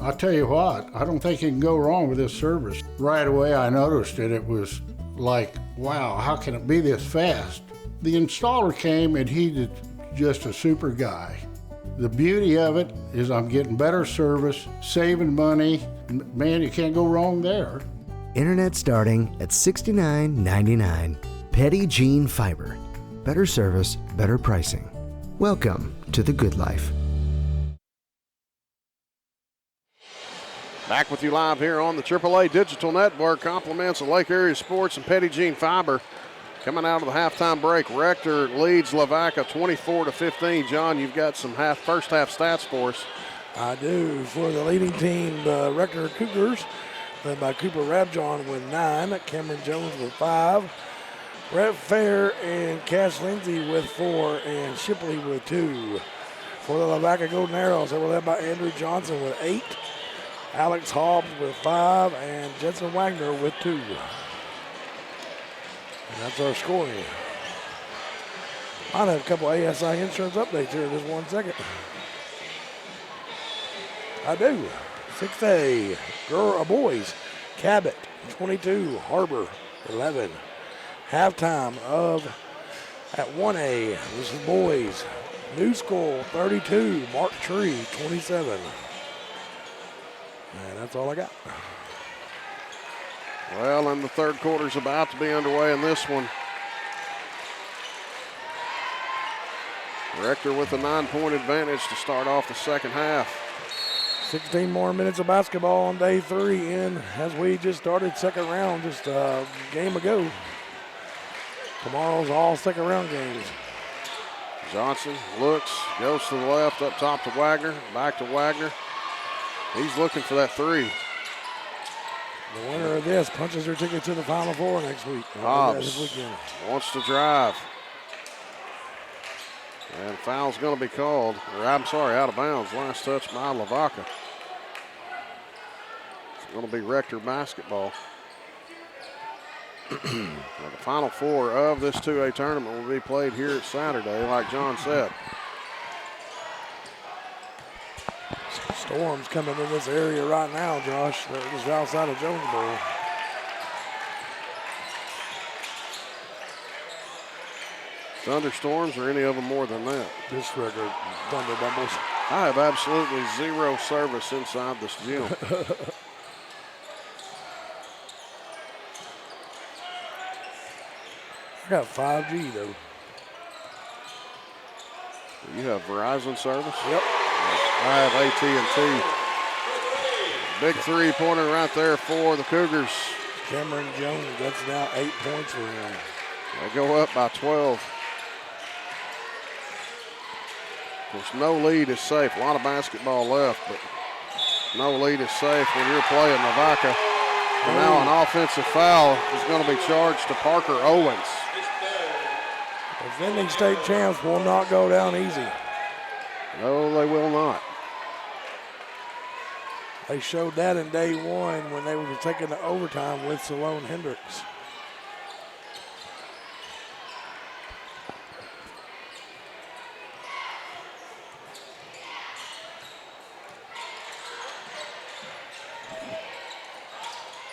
I tell you what, I don't think you can go wrong with this service. Right away I noticed it. It was like, wow, how can it be this fast? The installer came and he's just a super guy. The beauty of it is I'm getting better service, saving money. Man, you can't go wrong there. Internet starting at $69.99. Petty Jean Fiber. Better service, better pricing. Welcome to the good life. Back with you live here on the AAA Digital Network. Compliments of Lake Area Sports and Petty Jean Fiber. Coming out of the halftime break, Rector leads Lavaca 24-15. John, you've got some first half stats for us. I do. For the leading team, the Rector Cougars, led by Cooper Rabjohn with 9, Cameron Jones with 5, Brett Fair and Cash Lindsay with 4, and Shipley with 2. For the Lavaca Golden Arrows, they were led by Andrew Johnson with 8, Alex Hobbs with 5, and Jensen Wagner with 2. And that's our scoring. I'll have a couple ASI insurance updates here in just 1 second. I do. 6A, boys, Cabot, 22, Harbor, 11. Halftime at 1A, this is boys, New School, 32, Mark Tree, 27. And that's all I got. Well, and the third quarter's about to be underway in this one. Rector with a 9-point advantage to start off the second half. 16 more minutes of basketball on day 3 in as we just started second round just a game ago. Tomorrow's all second round games. Johnson looks, goes to the left, up top to Wagner, back to Wagner. He's looking for that 3. The winner of this punches her ticket to the Final Four next week. Hobbs this weekend. wants to drive. And foul's going to be called, or I'm sorry, out of bounds. Last touch by Lavaca. It's going to be Rector basketball. Well, the Final Four of this 2A tournament will be played here Saturday, like John said. Storms coming in this area right now, Josh. They're just outside of Jonesboro. Thunderstorms or any of them more than that? Disregard Thunder Bumbles. I have absolutely zero service inside this gym. I got 5G though. You have Verizon service? Yep. I have AT&T. Big three-pointer right there for the Cougars. Cameron Jones, that's now 8 points for him. They go up by 12. Of course, no lead is safe. A lot of basketball left, but no lead is safe when you're playing Lavaca. And now an offensive foul is going to be charged to Parker Owens. Defending state champs will not go down easy. No, they will not. They showed that in day one when they were taking the overtime with Sloan Hendricks.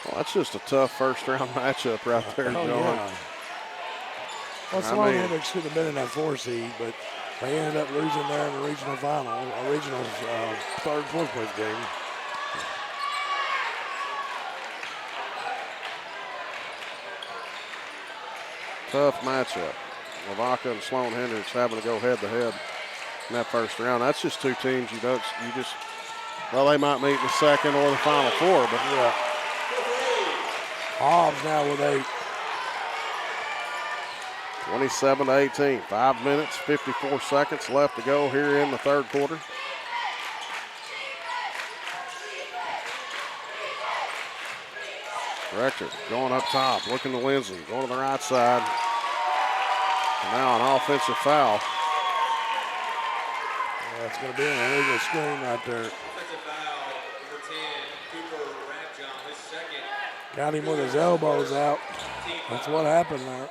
Well, that's just a tough first-round matchup right there, John. Yeah. Well, Sloan Hendricks should have been in that 4 seed, but they ended up losing there in the regional final, regional third, fourth place game. Tough matchup. Lavaca and Sloan Hendricks having to go head-to-head in that first round. That's just two teams well, they might meet in the second or the final four, but yeah. Hobbs now with 8. 27-18, 5 minutes, 54 seconds left to go here in the third quarter. Rector going up top, looking to Lindsay, going to the right side. And now an offensive foul. Yeah, it's going to be an illegal screen right there. Got him with his elbows out. That's what happened there.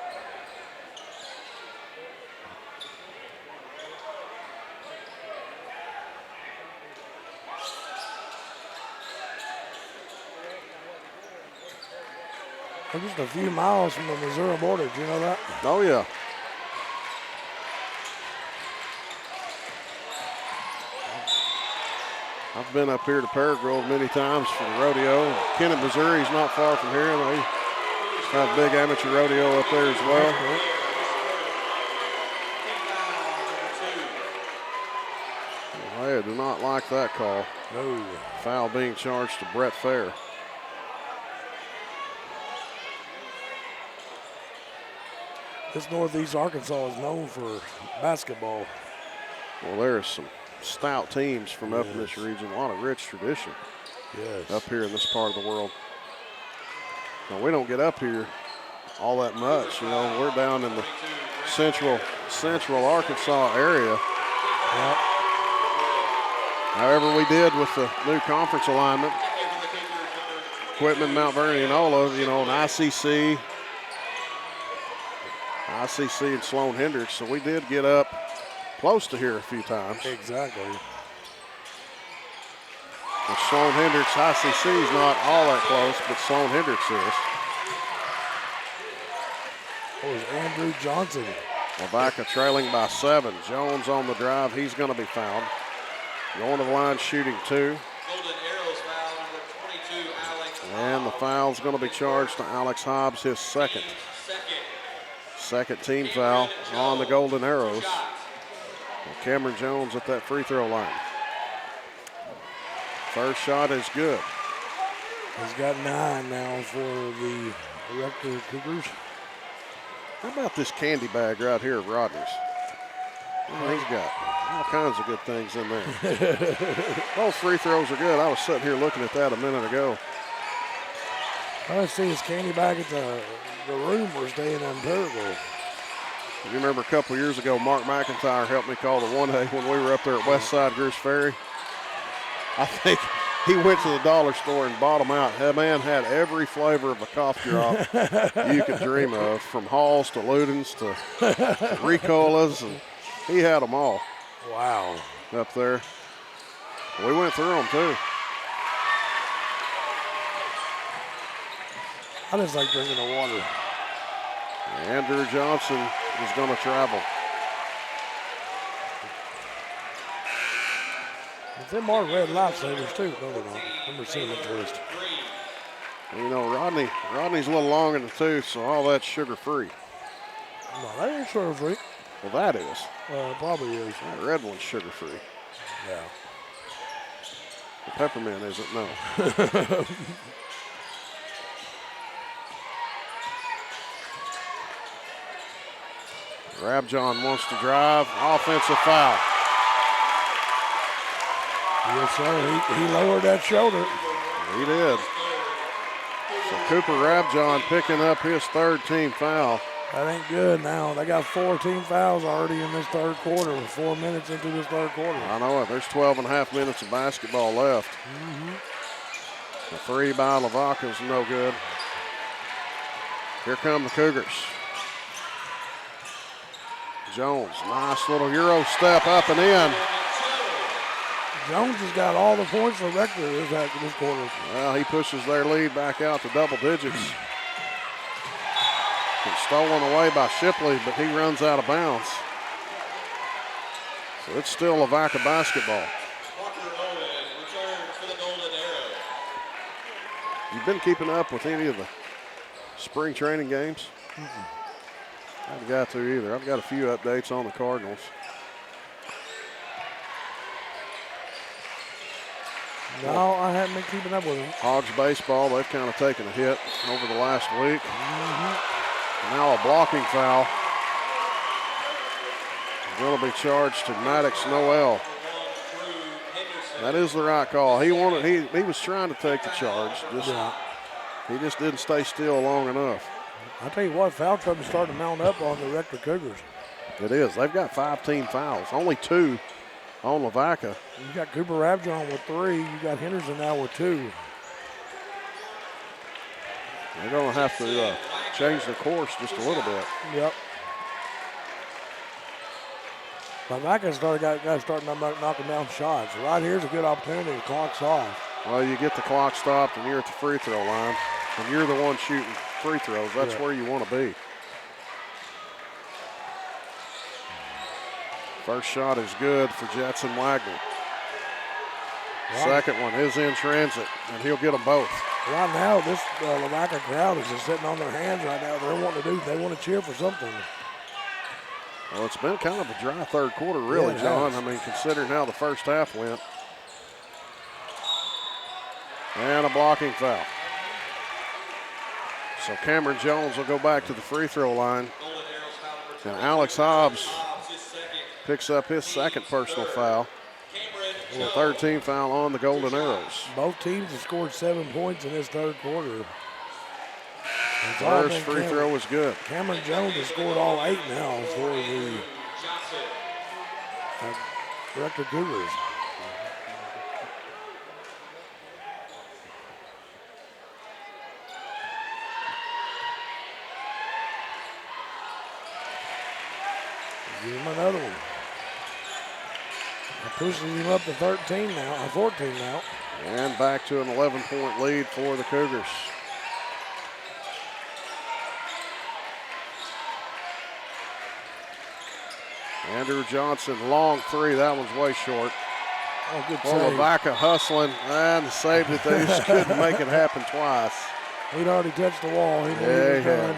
They're just a few miles from the Missouri border. Do you know that? Oh, yeah. I've been up here to Paragrove many times for the rodeo. Kennett, Missouri is not far from here. They have a big amateur rodeo up there as well. They do not like that call. No. Foul being charged to Brett Fair. This Northeast Arkansas is known for basketball. Well, there's some stout teams from up in this region. A lot of rich tradition up here in this part of the world. Now, we don't get up here all that much. You know, we're down in the central Arkansas area. Yep. However, we did with the new conference alignment. Quitman, Mount Vernon, and Ola, you know, an ICC and Sloan Hendricks. So we did get up close to here a few times. Exactly. But Sloan Hendricks ICC is not all that close, but Sloan Hendricks is. That was Andrew Johnson. Lavaca trailing by 7. Jones on the drive. He's going to be fouled. Going to the line, shooting 2. And the foul's going to be charged to Alex Hobbs, his second. Second team foul on the Golden Arrows. And Cameron Jones at that free throw line. First shot is good. He's got 9 now for the Rector Cougars. How about this candy bag right here, Rodney's? Oh, he's got all kinds of good things in there. Those free throws are good. I was sitting here looking at that a minute ago. I see his candy bag at the room we're staying in Paraguay. You remember a couple years ago, Mark McIntyre helped me call the 1A when we were up there at Westside Goose Ferry. I think he went to the dollar store and bought them out. That man had every flavor of a cough drop you could dream of, from Halls to Ludens to Ricolas, and he had them all. Wow. Up there. We went through them too. I just like drinking the water. Andrew Johnson is going to travel. But them are red lifesavers too, no they're not. Number 7 twist. You know, Rodney's a little long in the tooth, so all that's sugar-free. No, that ain't sugar-free. Well, that is. Probably is. That red one's sugar-free. Yeah. The peppermint isn't, no. Rabjohn wants to drive. Offensive foul. Yes, sir. He lowered that shoulder. He did. So Cooper Rabjohn picking up his third team foul. That ain't good now. They got 4 team fouls already in this third quarter. We're 4 minutes into this third quarter. I know it. There's 12 and a half minutes of basketball left. The three by Lavaca is no good. Here come the Cougars. Jones, nice little Euro step up and in. Jones has got all the points for Rector this quarter. Well, he pushes their lead back out to double digits. It's stolen away by Shipley, but he runs out of bounds. So it's still Lavaca basketball. You've been keeping up with any of the spring training games? I haven't got to either. I've got a few updates on the Cardinals. No, I haven't been keeping up with them. Hogs baseball, they've kind of taken a hit over the last week. Now a blocking foul. Going to be charged to Maddox Noel. That is the right call. He was trying to take the charge. He just didn't stay still long enough. I tell you what, foul trouble starting to mount up on the Rector Cougars. It is. They've got 5 team fouls. Only 2 on Lavaca. You got Cooper Rabjohn with 3. You got Henderson now with 2. They're going to have to change the course just a little bit. Yep. Lavaca's got to start knocking down shots. Right here's a good opportunity. The clock's off. Well, you get the clock stopped and you're at the free throw line, and you're the one shooting free throws. That's where you want to be. First shot is good for Jetson Wagner. Second one is in transit, and he'll get them both. Right now, this Lavaca crowd is just sitting on their hands right now. They want to cheer for something. Well, it's been kind of a dry third quarter, really, John. I mean, considering how the first half went. And a blocking foul. So Cameron Jones will go back to the free throw line. And Alex Hobbs picks up his second personal foul. And a third team foul on the Golden Arrows. Both teams have scored 7 points in this third quarter. First free throw was good. Cameron Jones has scored all 8 now for the Rector Cougars. Give him another one. That pushes him up to 14 now. And back to an 11-point lead for the Cougars. Andrew Johnson, long 3. That one's way short. Oh, good save. Lavaca hustling and saved it. They just couldn't make it happen twice. He'd already touched the wall. He knew he was done.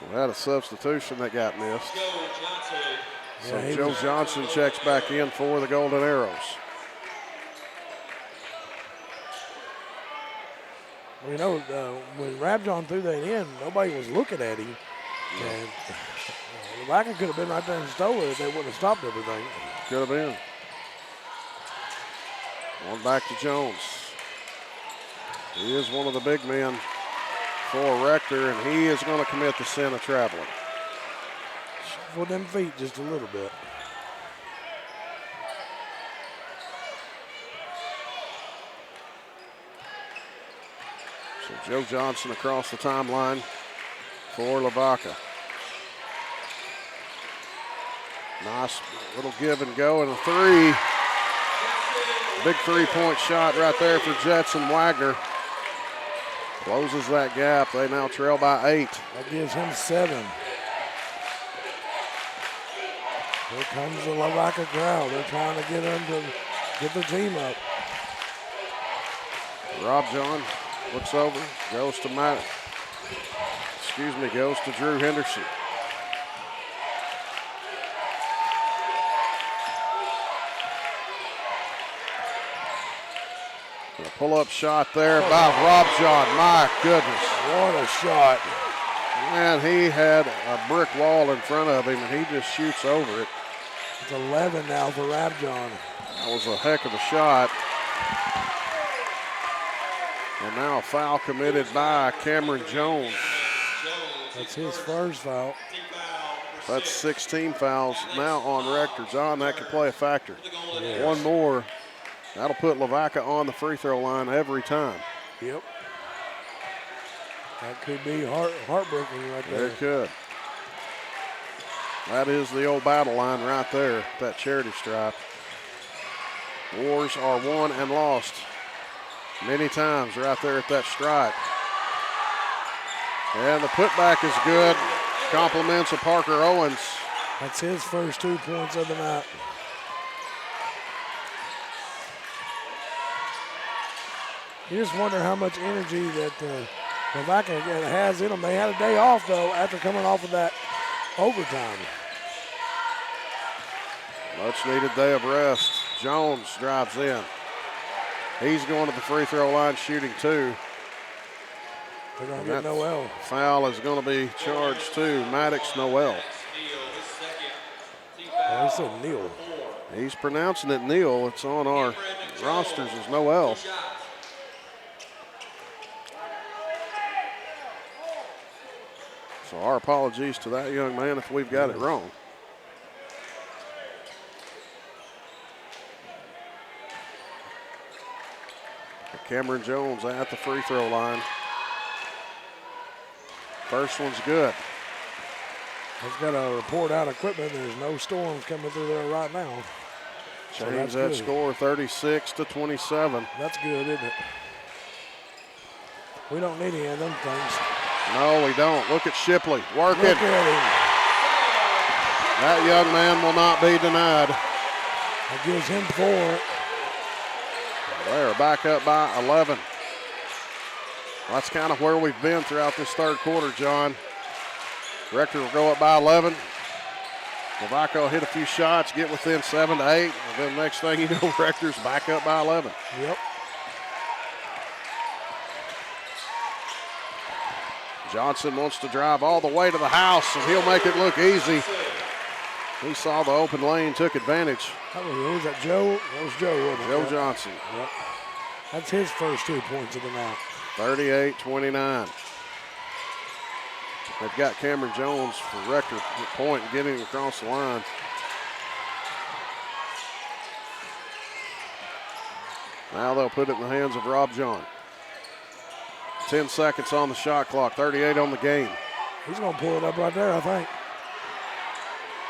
We had a substitution that got missed. So Joe Johnson checks back in for the Golden Arrows. Well, you know, when Rabjohn threw that in, nobody was looking at him. And Lavaca could have been right there and stole it if they wouldn't have stopped everything. Could have been. One back to Jones. He is one of the big men for Rector, and he is going to commit the sin of traveling. For them feet just a little bit. So Joe Johnson across the timeline for Lavaca. Nice little give and go and a 3. Big 3-point shot right there for Jetson Wagner. Closes that gap. They now trail by 8. That gives him 7. Here comes the Lavaca crowd. They're trying to get them to get the team up. Rob John looks over, goes to goes to Drew Henderson. A pull-up shot there by Rob John. My goodness. What a shot. Man, he had a brick wall in front of him, and he just shoots over it. It's 11 now for Rob John. That was a heck of a shot. And now a foul committed by Cameron Jones. That's his first foul. That's 16 fouls now on Rector. John, that could play a factor. Yes. One more. That'll put Lavaca on the free throw line every time. Yep. That could be heartbreaking right there. It could. That is the old battle line right there, that charity stripe. Wars are won and lost many times right there at that stripe. And the putback is good. Compliments of Parker Owens. That's his first 2 points of the night. You just wonder how much energy that Lavaca has in them. They had a day off, though, after coming off of that overtime. Much needed day of rest. Jones drives in. He's going to the free throw line shooting 2. They're going to get Noel. Foul is going to be charged to Maddox Noel. Oh, he said Neal. He's pronouncing it Neal. It's on our rosters as Noel. So our apologies to that young man if we've got it wrong. Cameron Jones at the free throw line. First one's good. I've got to report out equipment. There's no storms coming through there right now. Change that score 36-27. That's good, isn't it? We don't need any of them things. No, we don't. Look at Shipley working. Look at him. That young man will not be denied. That gives him 4. They're back up by 11. That's kind of where we've been throughout this third quarter, John. Rector will go up by 11. Lavaca will hit a few shots, get within 7 to 8, and then next thing you know, Rector's back up by 11. Yep. Johnson wants to drive all the way to the house, and he'll make it look easy. He saw the open lane, took advantage. Who was that, Joe? That was Joe, wasn't it? Joe Johnson. Yep. That's his first 2 points of the night. 38-29. They've got Cameron Jones for Rector at point, getting across the line. Now they'll put it in the hands of Rob John. 10 seconds on the shot clock, 38 on the game. He's going to pull it up right there, I think.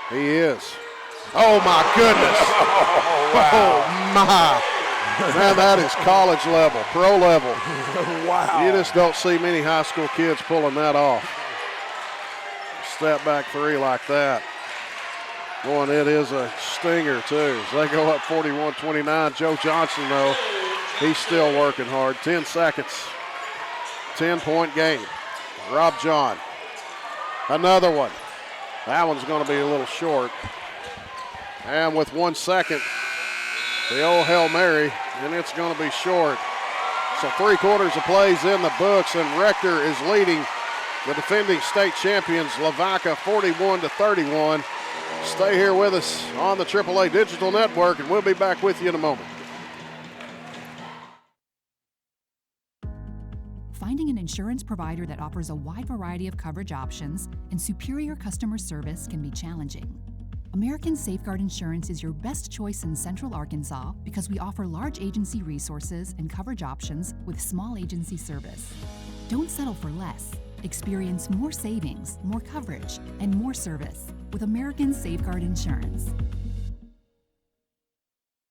He is. Oh, my goodness. Oh, my. Man, that is college level, pro level. Wow. You just don't see many high school kids pulling that off. Step back 3 like that. Boy, and it is a stinger, too. As they go up 41-29. Joe Johnson, though, he's still working hard. 10 seconds. 10-point game. Rob John. Another one. That one's going to be a little short. And with 1 second, the old Hail Mary, and it's going to be short. So 3/4 of plays in the books, and Rector is leading the defending state champions, Lavaca, 41-31. Stay here with us on the AAA Digital Network, and we'll be back with you in a moment. Finding an insurance provider that offers a wide variety of coverage options and superior customer service can be challenging. American Safeguard Insurance is your best choice in Central Arkansas because we offer large agency resources and coverage options with small agency service. Don't settle for less. Experience more savings, more coverage, and more service with American Safeguard Insurance.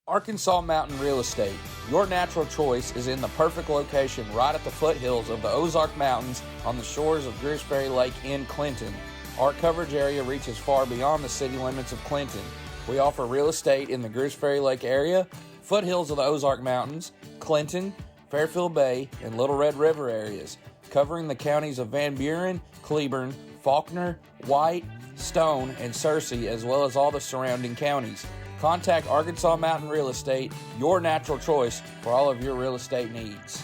Arkansas Mountain Real Estate. Your natural choice is in the perfect location right at the foothills of the Ozark Mountains on the shores of Gooseberry Lake in Clinton. Our coverage area reaches far beyond the city limits of Clinton. We offer real estate in the Gooseberry Lake area, foothills of the Ozark Mountains, Clinton, Fairfield Bay, and Little Red River areas, covering the counties of Van Buren, Cleburne, Faulkner, White, Stone, and Searcy, as well as all the surrounding counties. Contact Arkansas Mountain Real Estate, your natural choice for all of your real estate needs.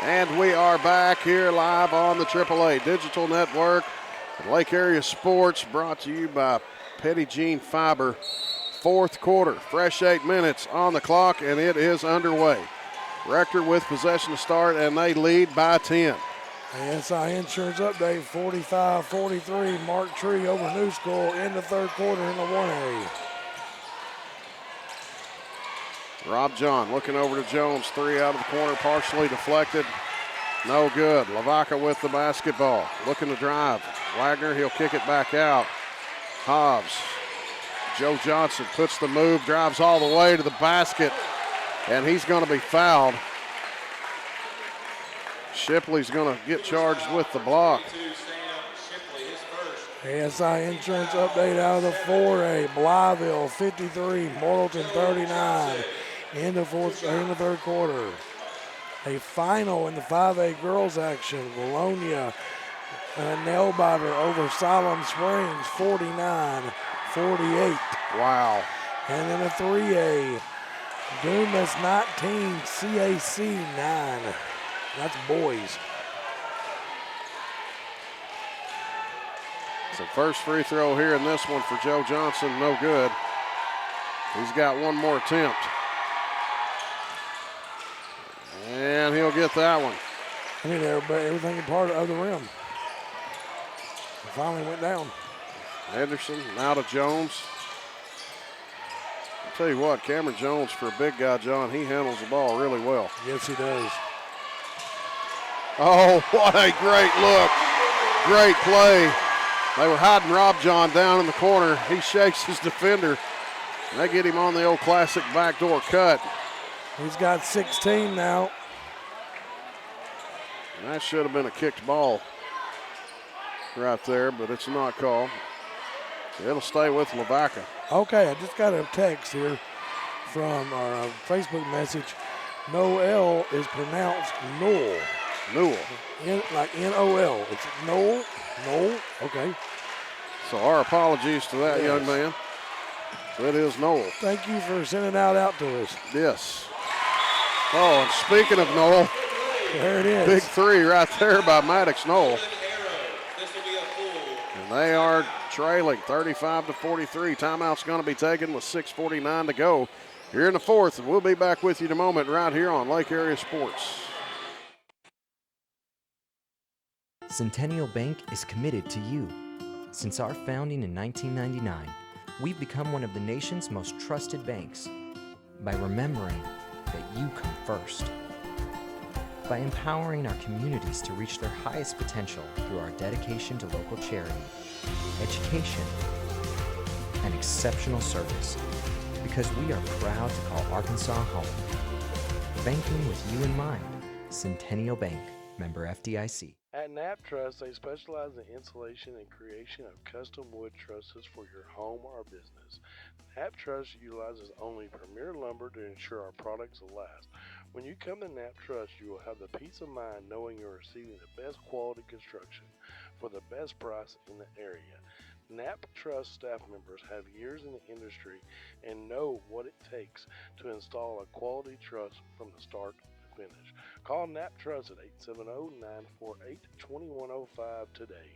And we are back here live on the AAA Digital Network. Lake Area Sports brought to you by Petit Jean Fiber. Fourth quarter, fresh 8 minutes on the clock, and it is underway. Rector with possession to start, and they lead by 10. ASI Insurance update, 45-43, Mark Tree over New School in the third quarter in the 1A. Rob John looking over to Jones, three out of the corner, partially deflected. No good. Lavaca with the basketball, looking to drive. Wagner, he'll kick it back out. Hobbs. Joe Johnson puts the move, drives all the way to the basket, and he's going to be fouled. Shipley's going to get charged with the block. ASI Insurance update out of the 4A. Blytheville 53, Morrilton 39 in the third quarter. A final in the 5A girls action. Bologna nail biter over Siloam Springs 49-48. Wow. And then a 3A. Dumas 19, CAC 9. That's boys. So first free throw here in this one for Joe Johnson, no good. He's got one more attempt. And he'll get that one. I mean, everything in part of the rim. It finally went down. Henderson now to Jones. I'll tell you what, Cameron Jones, for a big guy, John, he handles the ball really well. Yes, he does. Oh, what a great look. Great play. They were hiding Rob John down in the corner. He shakes his defender. And they get him on the old classic backdoor cut. He's got 16 now. And that should have been a kicked ball right there, but it's not called. It'll stay with Lavaca. Okay, I just got a text here from our Facebook message. Noel is pronounced Noel. Newell. Like N-O-L. It's Noel. Noel. Okay. So our apologies to that Yes. young man. So it is Noel. Thank you for sending that out to us. Yes. Oh, and speaking of Noel, there it is. Big three right there by Maddox Noel. And they are trailing 35-43. Timeout's going to be taken with 6:49 to go here in the fourth. And we'll be back with you in a moment right here on Lake Area Sports. Centennial Bank is committed to you. Since our founding in 1999, we've become one of the nation's most trusted banks by remembering that you come first. By empowering our communities to reach their highest potential through our dedication to local charity, education, and exceptional service. Because we are proud to call Arkansas home. Banking with you in mind. Centennial Bank, member FDIC. At Knapp Truss, they specialize in installation and creation of custom wood trusses for your home or business. Knapp Truss utilizes only premier lumber to ensure our products will last. When you come to Knapp Truss, you will have the peace of mind knowing you're receiving the best quality construction for the best price in the area. Knapp Truss staff members have years in the industry and know what it takes to install a quality truss from the start to finish. Call Knapp Truss at 870-948-2105 today.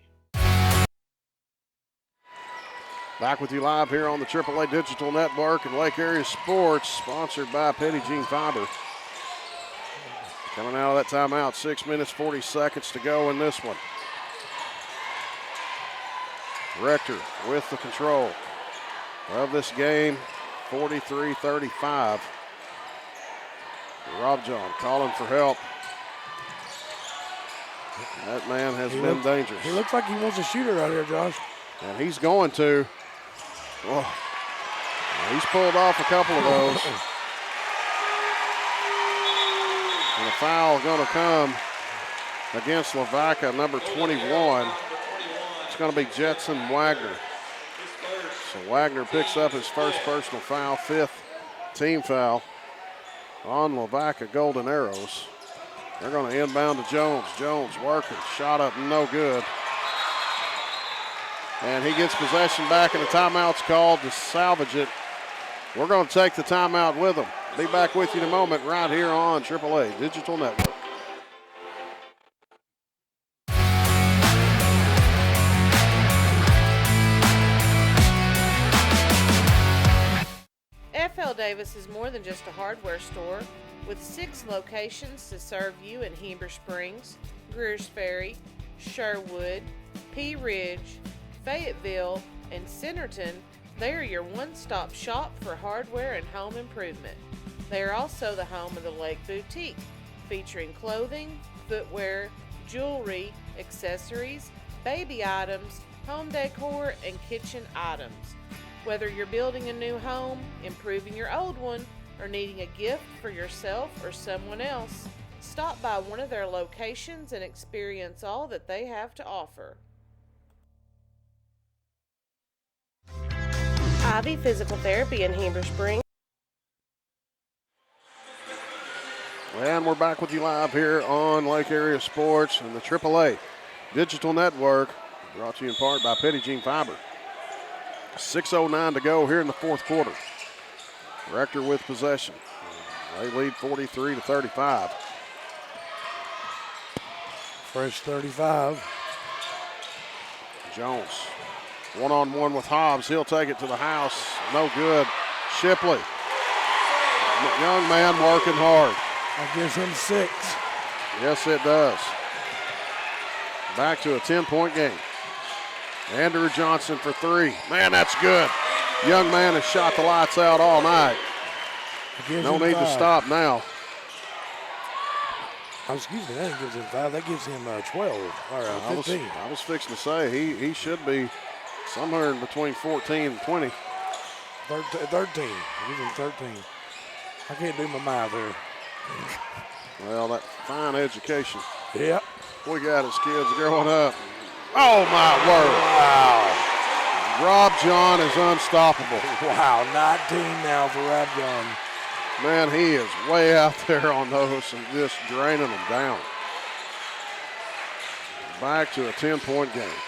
Back with you live here on the AAA Digital Network and Lake Area Sports, sponsored by Petit Jean Fiber. Coming out of that timeout, 6 minutes, 40 seconds to go in this one. Rector with the control of this game, 43-35. Rob John calling for help. That man has been dangerous. He looks like he wants a shooter right here, Josh. And he's going to. Oh, he's pulled off a couple of those. And a foul going to come against Lavaca, number 21. It's going to be Jetson Wagner. So Wagner picks up his first personal foul, fifth team foul on Lavaca Golden Arrows. They're going to inbound to Jones. Jones working, shot up, no good. And he gets possession back, and a timeout's called to salvage it. We're going to take the timeout with them. Be back with you in a moment right here on AAA Digital Network. F.L. Davis is more than just a hardware store. With 6 locations to serve you in Heber Springs, Greers Ferry, Sherwood, Pea Ridge, Fayetteville, and Centerton, they are your one-stop shop for hardware and home improvement. They are also the home of the Lake Boutique, featuring clothing, footwear, jewelry, accessories, baby items, home decor, and kitchen items. Whether you're building a new home, improving your old one, or needing a gift for yourself or someone else, stop by one of their locations and experience all that they have to offer. Ivy Physical Therapy in Heber Springs. And we're back with you live here on Lake Area Sports and the AAA Digital Network, brought to you in part by Petit Jean Fiber. 6:09 to go here in the fourth quarter. Rector with possession. They lead 43-35. Fresh 35. Jones, one-on-one with Hobbs. He'll take it to the house. No good. Shipley, young man working hard. That gives him 6. Yes, it does. Back to a 10-point game. Andrew Johnson for 3. Man, that's good. Young man has shot the lights out all night. No need to stop now. Oh, excuse me, that gives him 5. That gives him 12 or 15. I was fixing to say he should be somewhere in between 14 and 20. 13. I give him 13. I can't do my math here. Well, that fine education. Yep. We got as kids growing up. Oh, my word. Wow. Rob John is unstoppable. Wow, 19 now for Rob John. Man, he is way out there on those and just draining them down. Back to a 10-point game.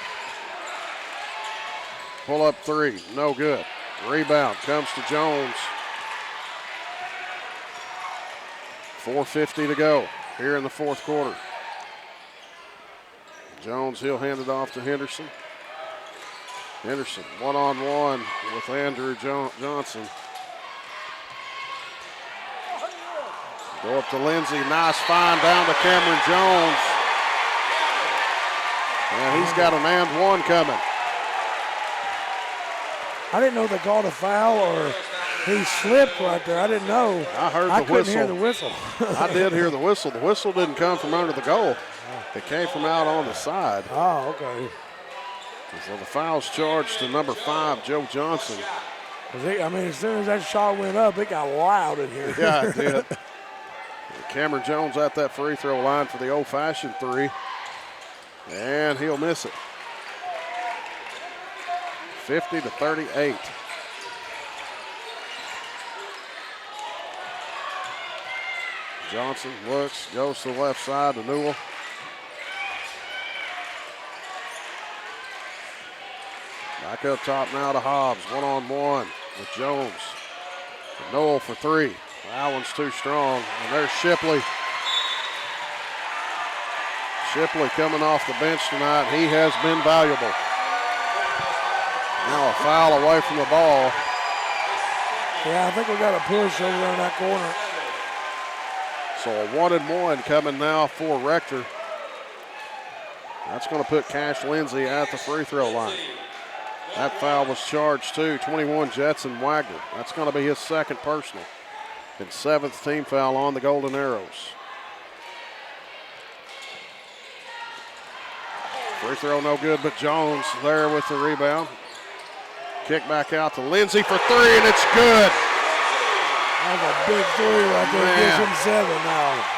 Pull up 3, no good. Rebound comes to Jones. 4:50 to go here in the fourth quarter. Jones, he'll hand it off to Henderson. Henderson, one-on-one with Andrew Johnson. Go up to Lindsey, nice find down to Cameron Jones. And he's got an and one coming. I didn't know they called a foul or he slipped right there. I didn't know. I heard the whistle. I couldn't hear the whistle. I did hear the whistle. The whistle didn't come from under the goal. It came from out on the side. Oh, okay. So the foul's charged to number 5, Joe Johnson. As soon as that shot went up, it got loud in here. Yeah, it did. Cameron Jones at that free throw line for the old-fashioned 3. And he'll miss it. 50-38. Johnson looks, goes to the left side to Newell. Back up top now to Hobbs, one-on-one with Jones. Newell for 3. That one's too strong. And there's Shipley. Shipley coming off the bench tonight. He has been valuable. Now a foul away from the ball. Yeah, I think we got a push over there in that corner. So a 1-and-1 coming now for Rector. That's going to put Cash Lindsey at the free throw line. That foul was charged too, 21 Jetson Wagner. That's going to be his second personal. And 7th team foul on the Golden Arrows. Free throw no good, but Jones there with the rebound. Kick back out to Lindsey for 3, and it's good. That's a big 3 right there. Gives him 7 now.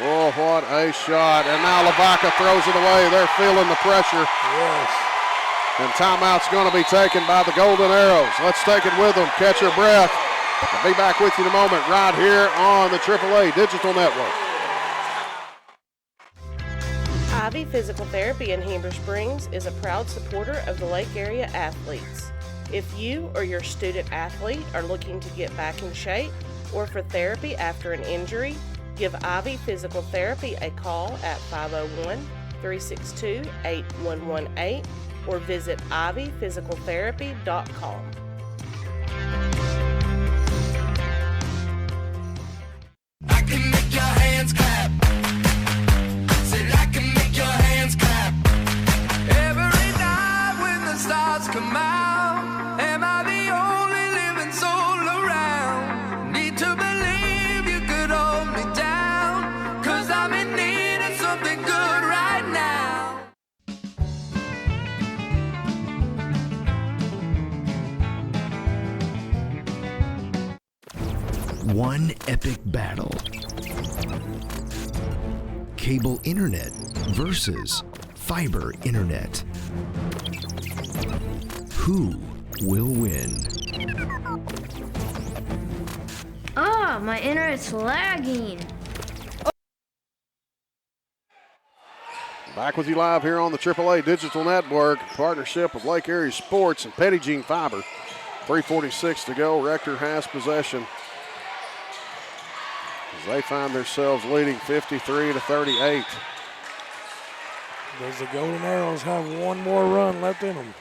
Oh, what a shot. And now Lavaca throws it away. They're feeling the pressure. Yes. And timeout's going to be taken by the Golden Arrows. Let's take it with them. Catch your breath. I'll be back with you in a moment right here on the AAA Digital Network. Ivy Physical Therapy in Heber Springs is a proud supporter of the Lake Area athletes. If you or your student athlete are looking to get back in shape or for therapy after an injury, give Ivy Physical Therapy a call at 501-362-8118 or visit ivyphysicaltherapy.com. I can make your hands clap. Said I can make your hands clap. Every night when the stars come out, am I the only living soul around? Need to believe you could hold me down, 'cause I'm in need of something good right now. One epic battle. Cable internet versus fiber internet. Who will win? Ah, my internet's lagging. Back with you live here on the AAA Digital Network, partnership with Lake Area Sports and Petty Jean Fiber. 3:46 to go. Rector has possession as they find themselves leading 53-38. Does the Golden Arrows have one more run left in them?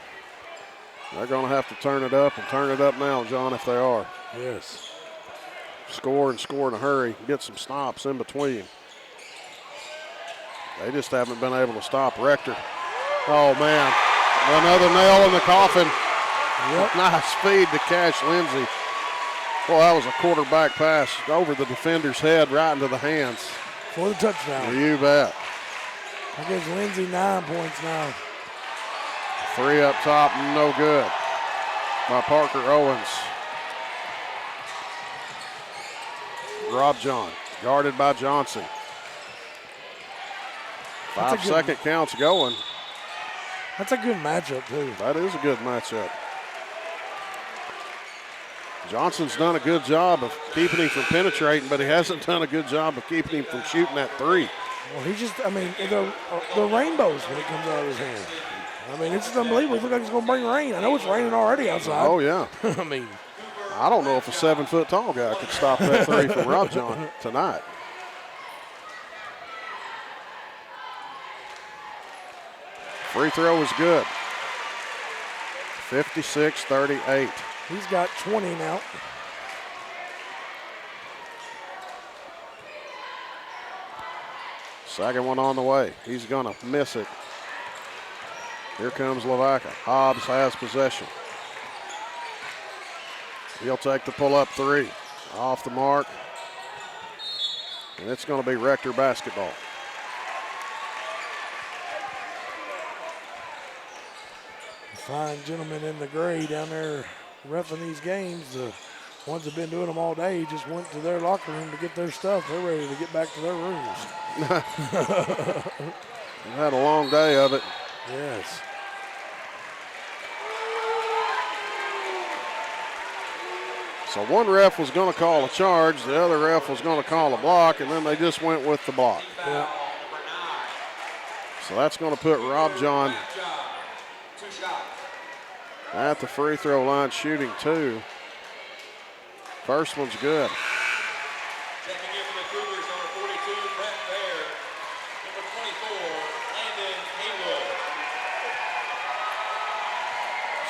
They're going to have to turn it up and turn it up now, John, if they are. Yes. Score and score in a hurry. Get some stops in between. They just haven't been able to stop Rector. Oh, man. Another nail in the coffin. Yep. Nice feed to Cash Lindsay. Well, that was a quarterback pass over the defender's head right into the hands. For the touchdown. You bet. That gives Lindsay 9 points now. 3 up top, no good by Parker Owens. Rob John, guarded by Johnson. 5-second counts going. That's a good matchup, too. That is a good matchup. Johnson's done a good job of keeping him from penetrating, but he hasn't done a good job of keeping him from shooting that three. Well, he just, I mean, the rainbows when it comes out of his hand. I mean, it's just unbelievable. It looks like it's going to bring rain. I know it's raining already outside. Oh, yeah. I mean, I don't know if a 7-foot-tall guy could stop that three from Rob John tonight. Free throw is good. 56-38. He's got 20 now. Second one on the way. He's going to miss it. Here comes Lavaca. Hobbs has possession. He'll take the pull-up three. Off the mark. And it's going to be Rector basketball. Fine gentlemen in the gray down there reffing these games. The ones that have been doing them all day just went to their locker room to get their stuff. They're ready to get back to their rooms. We've had a long day of it. Yes. So one ref was going to call a charge, the other ref was going to call a block, and then they just went with the block. Yeah. So that's going to put Rob John at the free throw line shooting two. First one's good.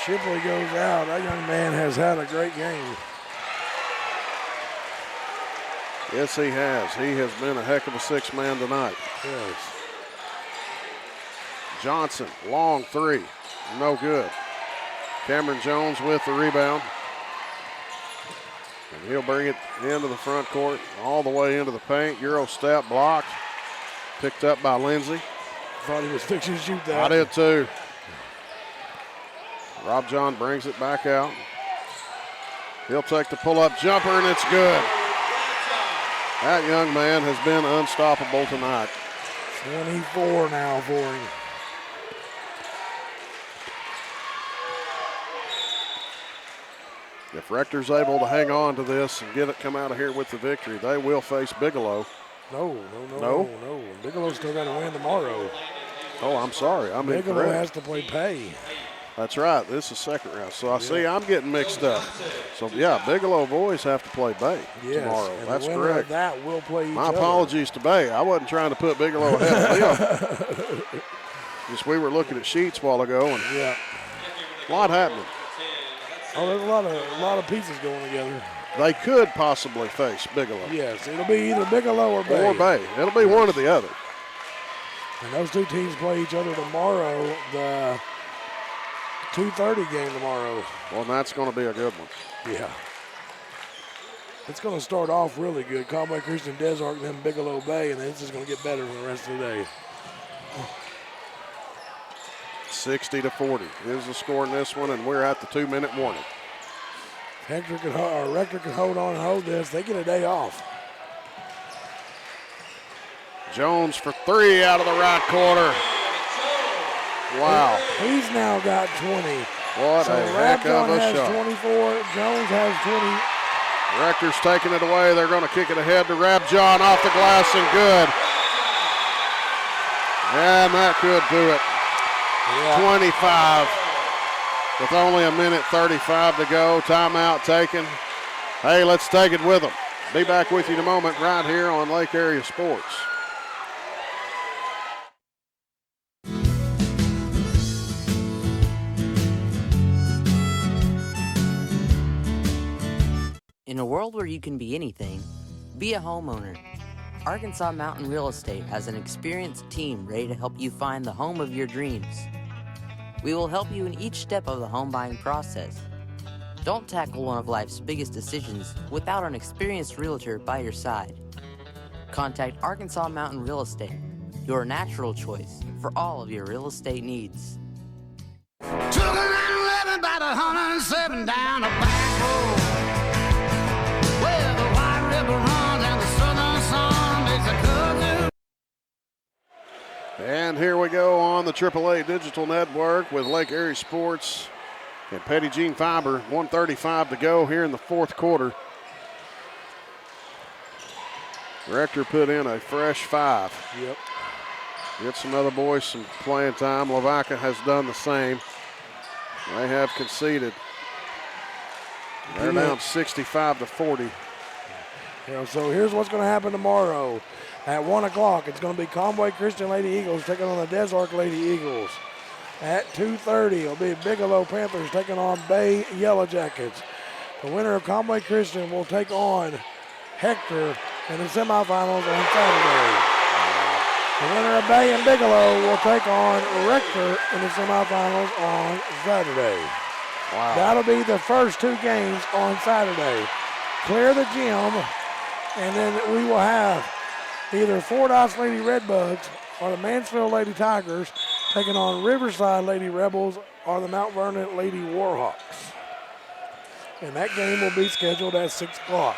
Shipley goes out. That young man has had a great game. Yes, he has. He has been a heck of a six-man tonight. Yes. Johnson, long three, no good. Cameron Jones with the rebound. And he'll bring it into the front court, all the way into the paint. Euro step blocked. Picked up by Lindsay. Thought he was fixing to shoot that. I did too. Rob John brings it back out. He'll take the pull-up jumper, and it's good. That young man has been unstoppable tonight. 24 now for him. If Rector's able to hang on to this and come out of here with the victory, they will face Bigelow. No. Bigelow's still got to win tomorrow. Oh, I'm sorry. I'm Bigelow incorrect. has to play Pay. That's right. This is second round. So I see I'm getting mixed up. So, yeah, Bigelow boys have to play Bay tomorrow. And That's the winner correct. of that will play each My other. apologies to Bay. I wasn't trying to put Bigelow ahead of them. Just we were looking at sheets a while ago, and a lot happening. Oh, there's a lot of pieces going together. They could possibly face Bigelow. Yes, it'll be either Bigelow or Bay. Or Bay. It'll be one or the other. And those two teams play each other tomorrow, the 2:30 game tomorrow. Well, that's going to be a good one. Yeah. It's going to start off really good. Conway Christian Desart and then Bigelow Bay, and then it's just going to get better for the rest of the day. 60-40 is the score in this one, and we're at the 2-minute warning. Rector can hold on and hold this. They get a day off. Jones for three out of the right corner. Wow. He's now got 20. What so a heck of a has shot. 24. Jones has 20. Rector's taking it away. They're going to kick it ahead to Rabjohn off the glass and good. And that could do it. 25 with only a minute 35 to go. Timeout taken. Hey, let's take it with them. Be back with you in a moment right here on Lake Area Sports. In a world where you can be anything, be a homeowner. Arkansas Mountain Real Estate has an experienced team ready to help you find the home of your dreams. We will help you in each step of the home buying process. Don't tackle one of life's biggest decisions without an experienced realtor by your side. Contact Arkansas Mountain Real Estate, your natural choice for all of your real estate needs. Took a 911 about 107 down a back road, where the White River runs and the southern sun makes a cousin. And here we go on the AAA Digital Network with Lake Erie Sports and Petty Jean Fiber. 1:35 to go here in the fourth quarter. Rector put in a fresh 5. Yep. Get some other boys some playing time. Lavaca has done the same. They have conceded. They're down 65-40. Yeah, so here's what's going to happen tomorrow. At 1 o'clock, it's going to be Conway Christian Lady Eagles taking on the Desart Lady Eagles. At 2:30, it'll be Bigelow Panthers taking on Bay Yellow Jackets. The winner of Conway Christian will take on Hector in the semifinals on Saturday. The winner of Bay and Bigelow will take on Rector in the semifinals on Saturday. Wow. That'll be the first 2 games on Saturday. Clear the gym, and then we will have either Fordyce Lady Redbugs or the Mansfield Lady Tigers taking on Riverside Lady Rebels or the Mount Vernon Lady Warhawks. And that game will be scheduled at 6 o'clock.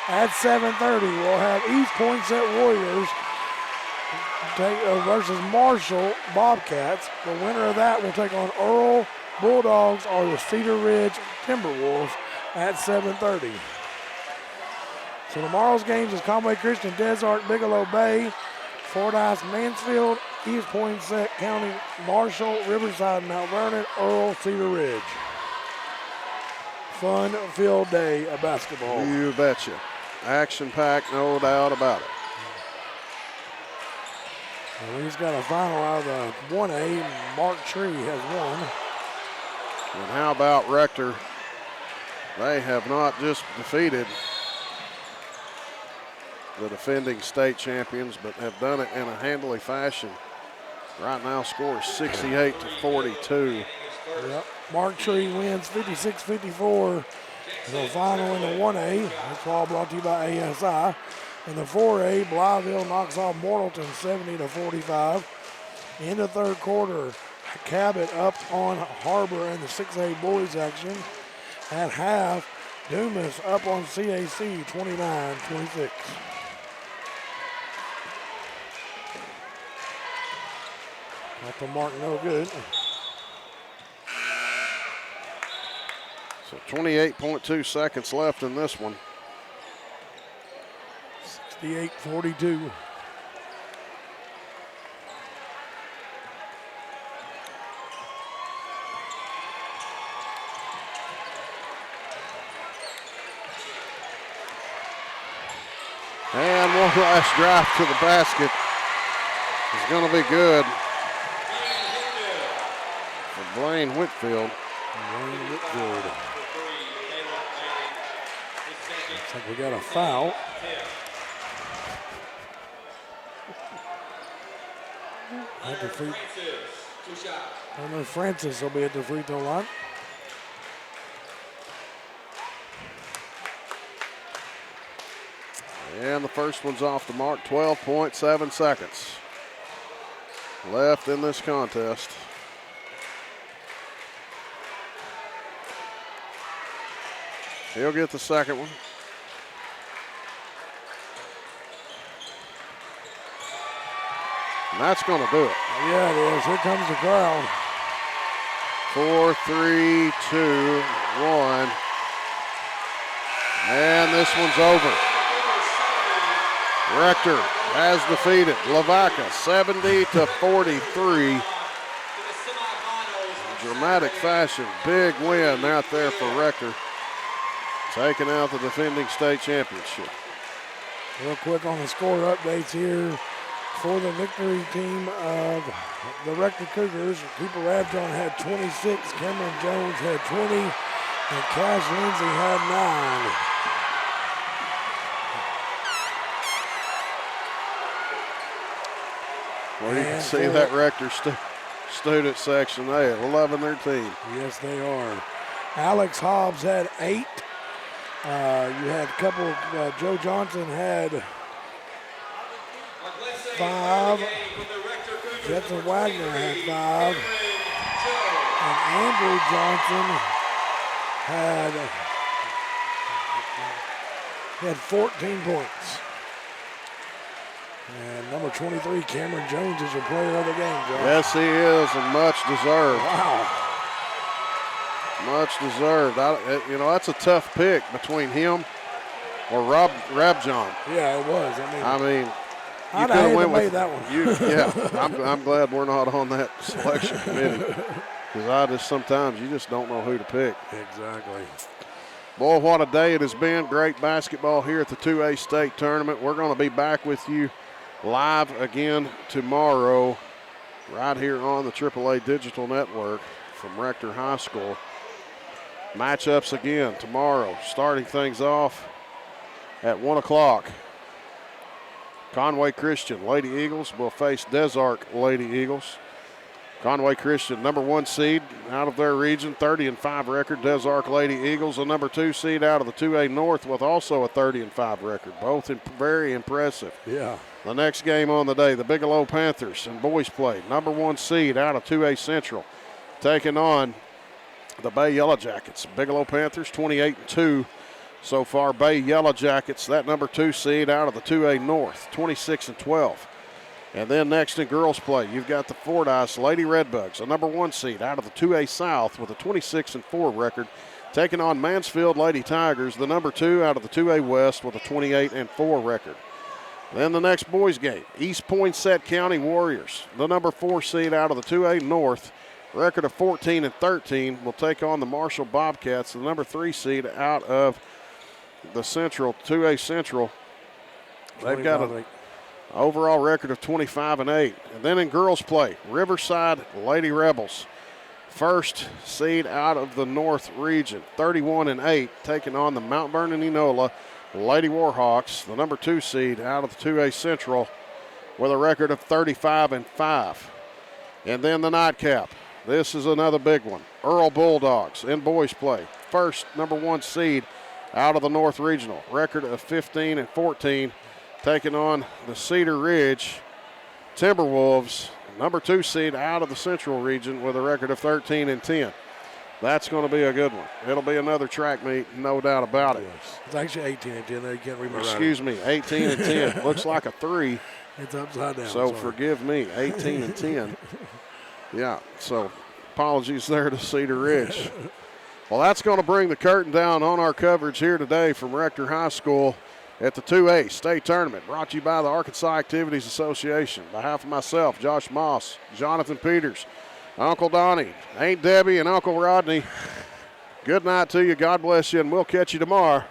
At 7:30, we'll have East Poinsett Warriors versus Marshall Bobcats. The winner of that will take on Earl Bulldogs or the Cedar Ridge Timberwolves at 7:30. So tomorrow's games is Conway Christian, Desart, Bigelow Bay, Fordyce, Mansfield, East Poinsett County, Marshall, Riverside, Mount Vernon, Earl, Cedar Ridge. Fun-filled day of basketball. You betcha. Action-packed, no doubt about it. Well, he's got a final out of the 1A. Mark Tree has won. And how about Rector? They have not just defeated the defending state champions, but have done it in a handily fashion. Right now, score is 68-42. Yep. Mark Tree wins 56-54. The final in the 1A. That's all brought to you by ASI. In the 4A, Blytheville knocks off Morrilton 70-45. In the third quarter, Cabot up on Harbor in the 6A boys action. At half, Dumas up on CAC 29-26. Not the mark, no good. So 28.2 seconds left in this one. 68-42. And one last drive to the basket is going to be good for Blaine Whitfield. Looks like we got a foul. At the free, I know Francis will be at the free throw line. And the first one's off the mark, 12.7 seconds left in this contest. He'll get the second one. And that's going to do it. Yeah, it is. Here comes the crowd. 4, 3, 2, 1. And this one's over. Rector has defeated Lavaca 70-43. Dramatic fashion, big win out there for Rector, taking out the defending state championship. Real quick on the score updates here for the victory team of the Rector Cougars. Cooper Rabjohn had 26, Cameron Jones had 20, and Cash Lindsay had 9. Well, you can see that Rector student section. They are loving their team. Yes, they are. Alex Hobbs had 8. You had a couple. Joe Johnson had 5. Jetson Wagner had 5. And Andrew Johnson had 14 points. And number 23, Cameron Jones, is your player of the game, Joe. Yes, he is, and much deserved. Wow. Much deserved. That's a tough pick between him or Rabjohn. Yeah, it was. You I'd have made that one. I'm glad we're not on that selection committee, because sometimes you just don't know who to pick. Exactly. Boy, what a day it has been. Great basketball here at the 2A state tournament. We're going to be back with you live again tomorrow right here on the AAA Digital Network from Rector High School. Matchups again tomorrow, starting things off at 1 o'clock. Conway Christian Lady Eagles will face Des Arc Lady Eagles. Conway Christian, number 1 seed out of their region, 30-5 record. Des Arc Lady Eagles, a number 2 seed out of the 2A North with also a 30-5 record. Both very impressive. Yeah. The next game on the day, the Bigelow Panthers in boys play, number 1 seed out of 2A Central, taking on the Bay Yellow Jackets. Bigelow Panthers 28-2 so far. Bay Yellow Jackets, that number 2 seed out of the 2A North, 26-12. And then next in girls play, you've got the Fordyce Lady Redbugs, a number 1 seed out of the 2A South with a 26-4 record, taking on Mansfield Lady Tigers, the number 2 out of the 2A West with a 28-4 record. Then the next boys game, East Poinsett County Warriors, the number 4 seed out of the 2A North, record of 14-13, will take on the Marshall Bobcats, the number 3 seed out of the Central, 2A Central. They've got an overall record of 25-8. And then in girls play, Riverside Lady Rebels, first seed out of the North region, 31-8, taking on the Mount Vernon Enola Lady Warhawks, the number 2 seed out of the 2A Central with a record of 35-5. And then the nightcap. This is another big one. Earl Bulldogs in boys play, first number 1 seed out of the North Regional, record of 15-14, taking on the Cedar Ridge Timberwolves, number 2 seed out of the Central region with a record of 13-10. That's going to be a good one. It'll be another track meet, no doubt about it. Yes. It's actually 18-10 there. You can't read my writing. Excuse me, 18-10. Looks like a 3. It's upside down. So forgive me, 18-10. Yeah, so apologies there to Cedar Ridge. Well, that's going to bring the curtain down on our coverage here today from Rector High School at the 2A State Tournament, brought to you by the Arkansas Activities Association. On behalf of myself, Josh Moss, Jonathan Peters, Uncle Donnie, Aunt Debbie, and Uncle Rodney, good night to you. God bless you, and we'll catch you tomorrow.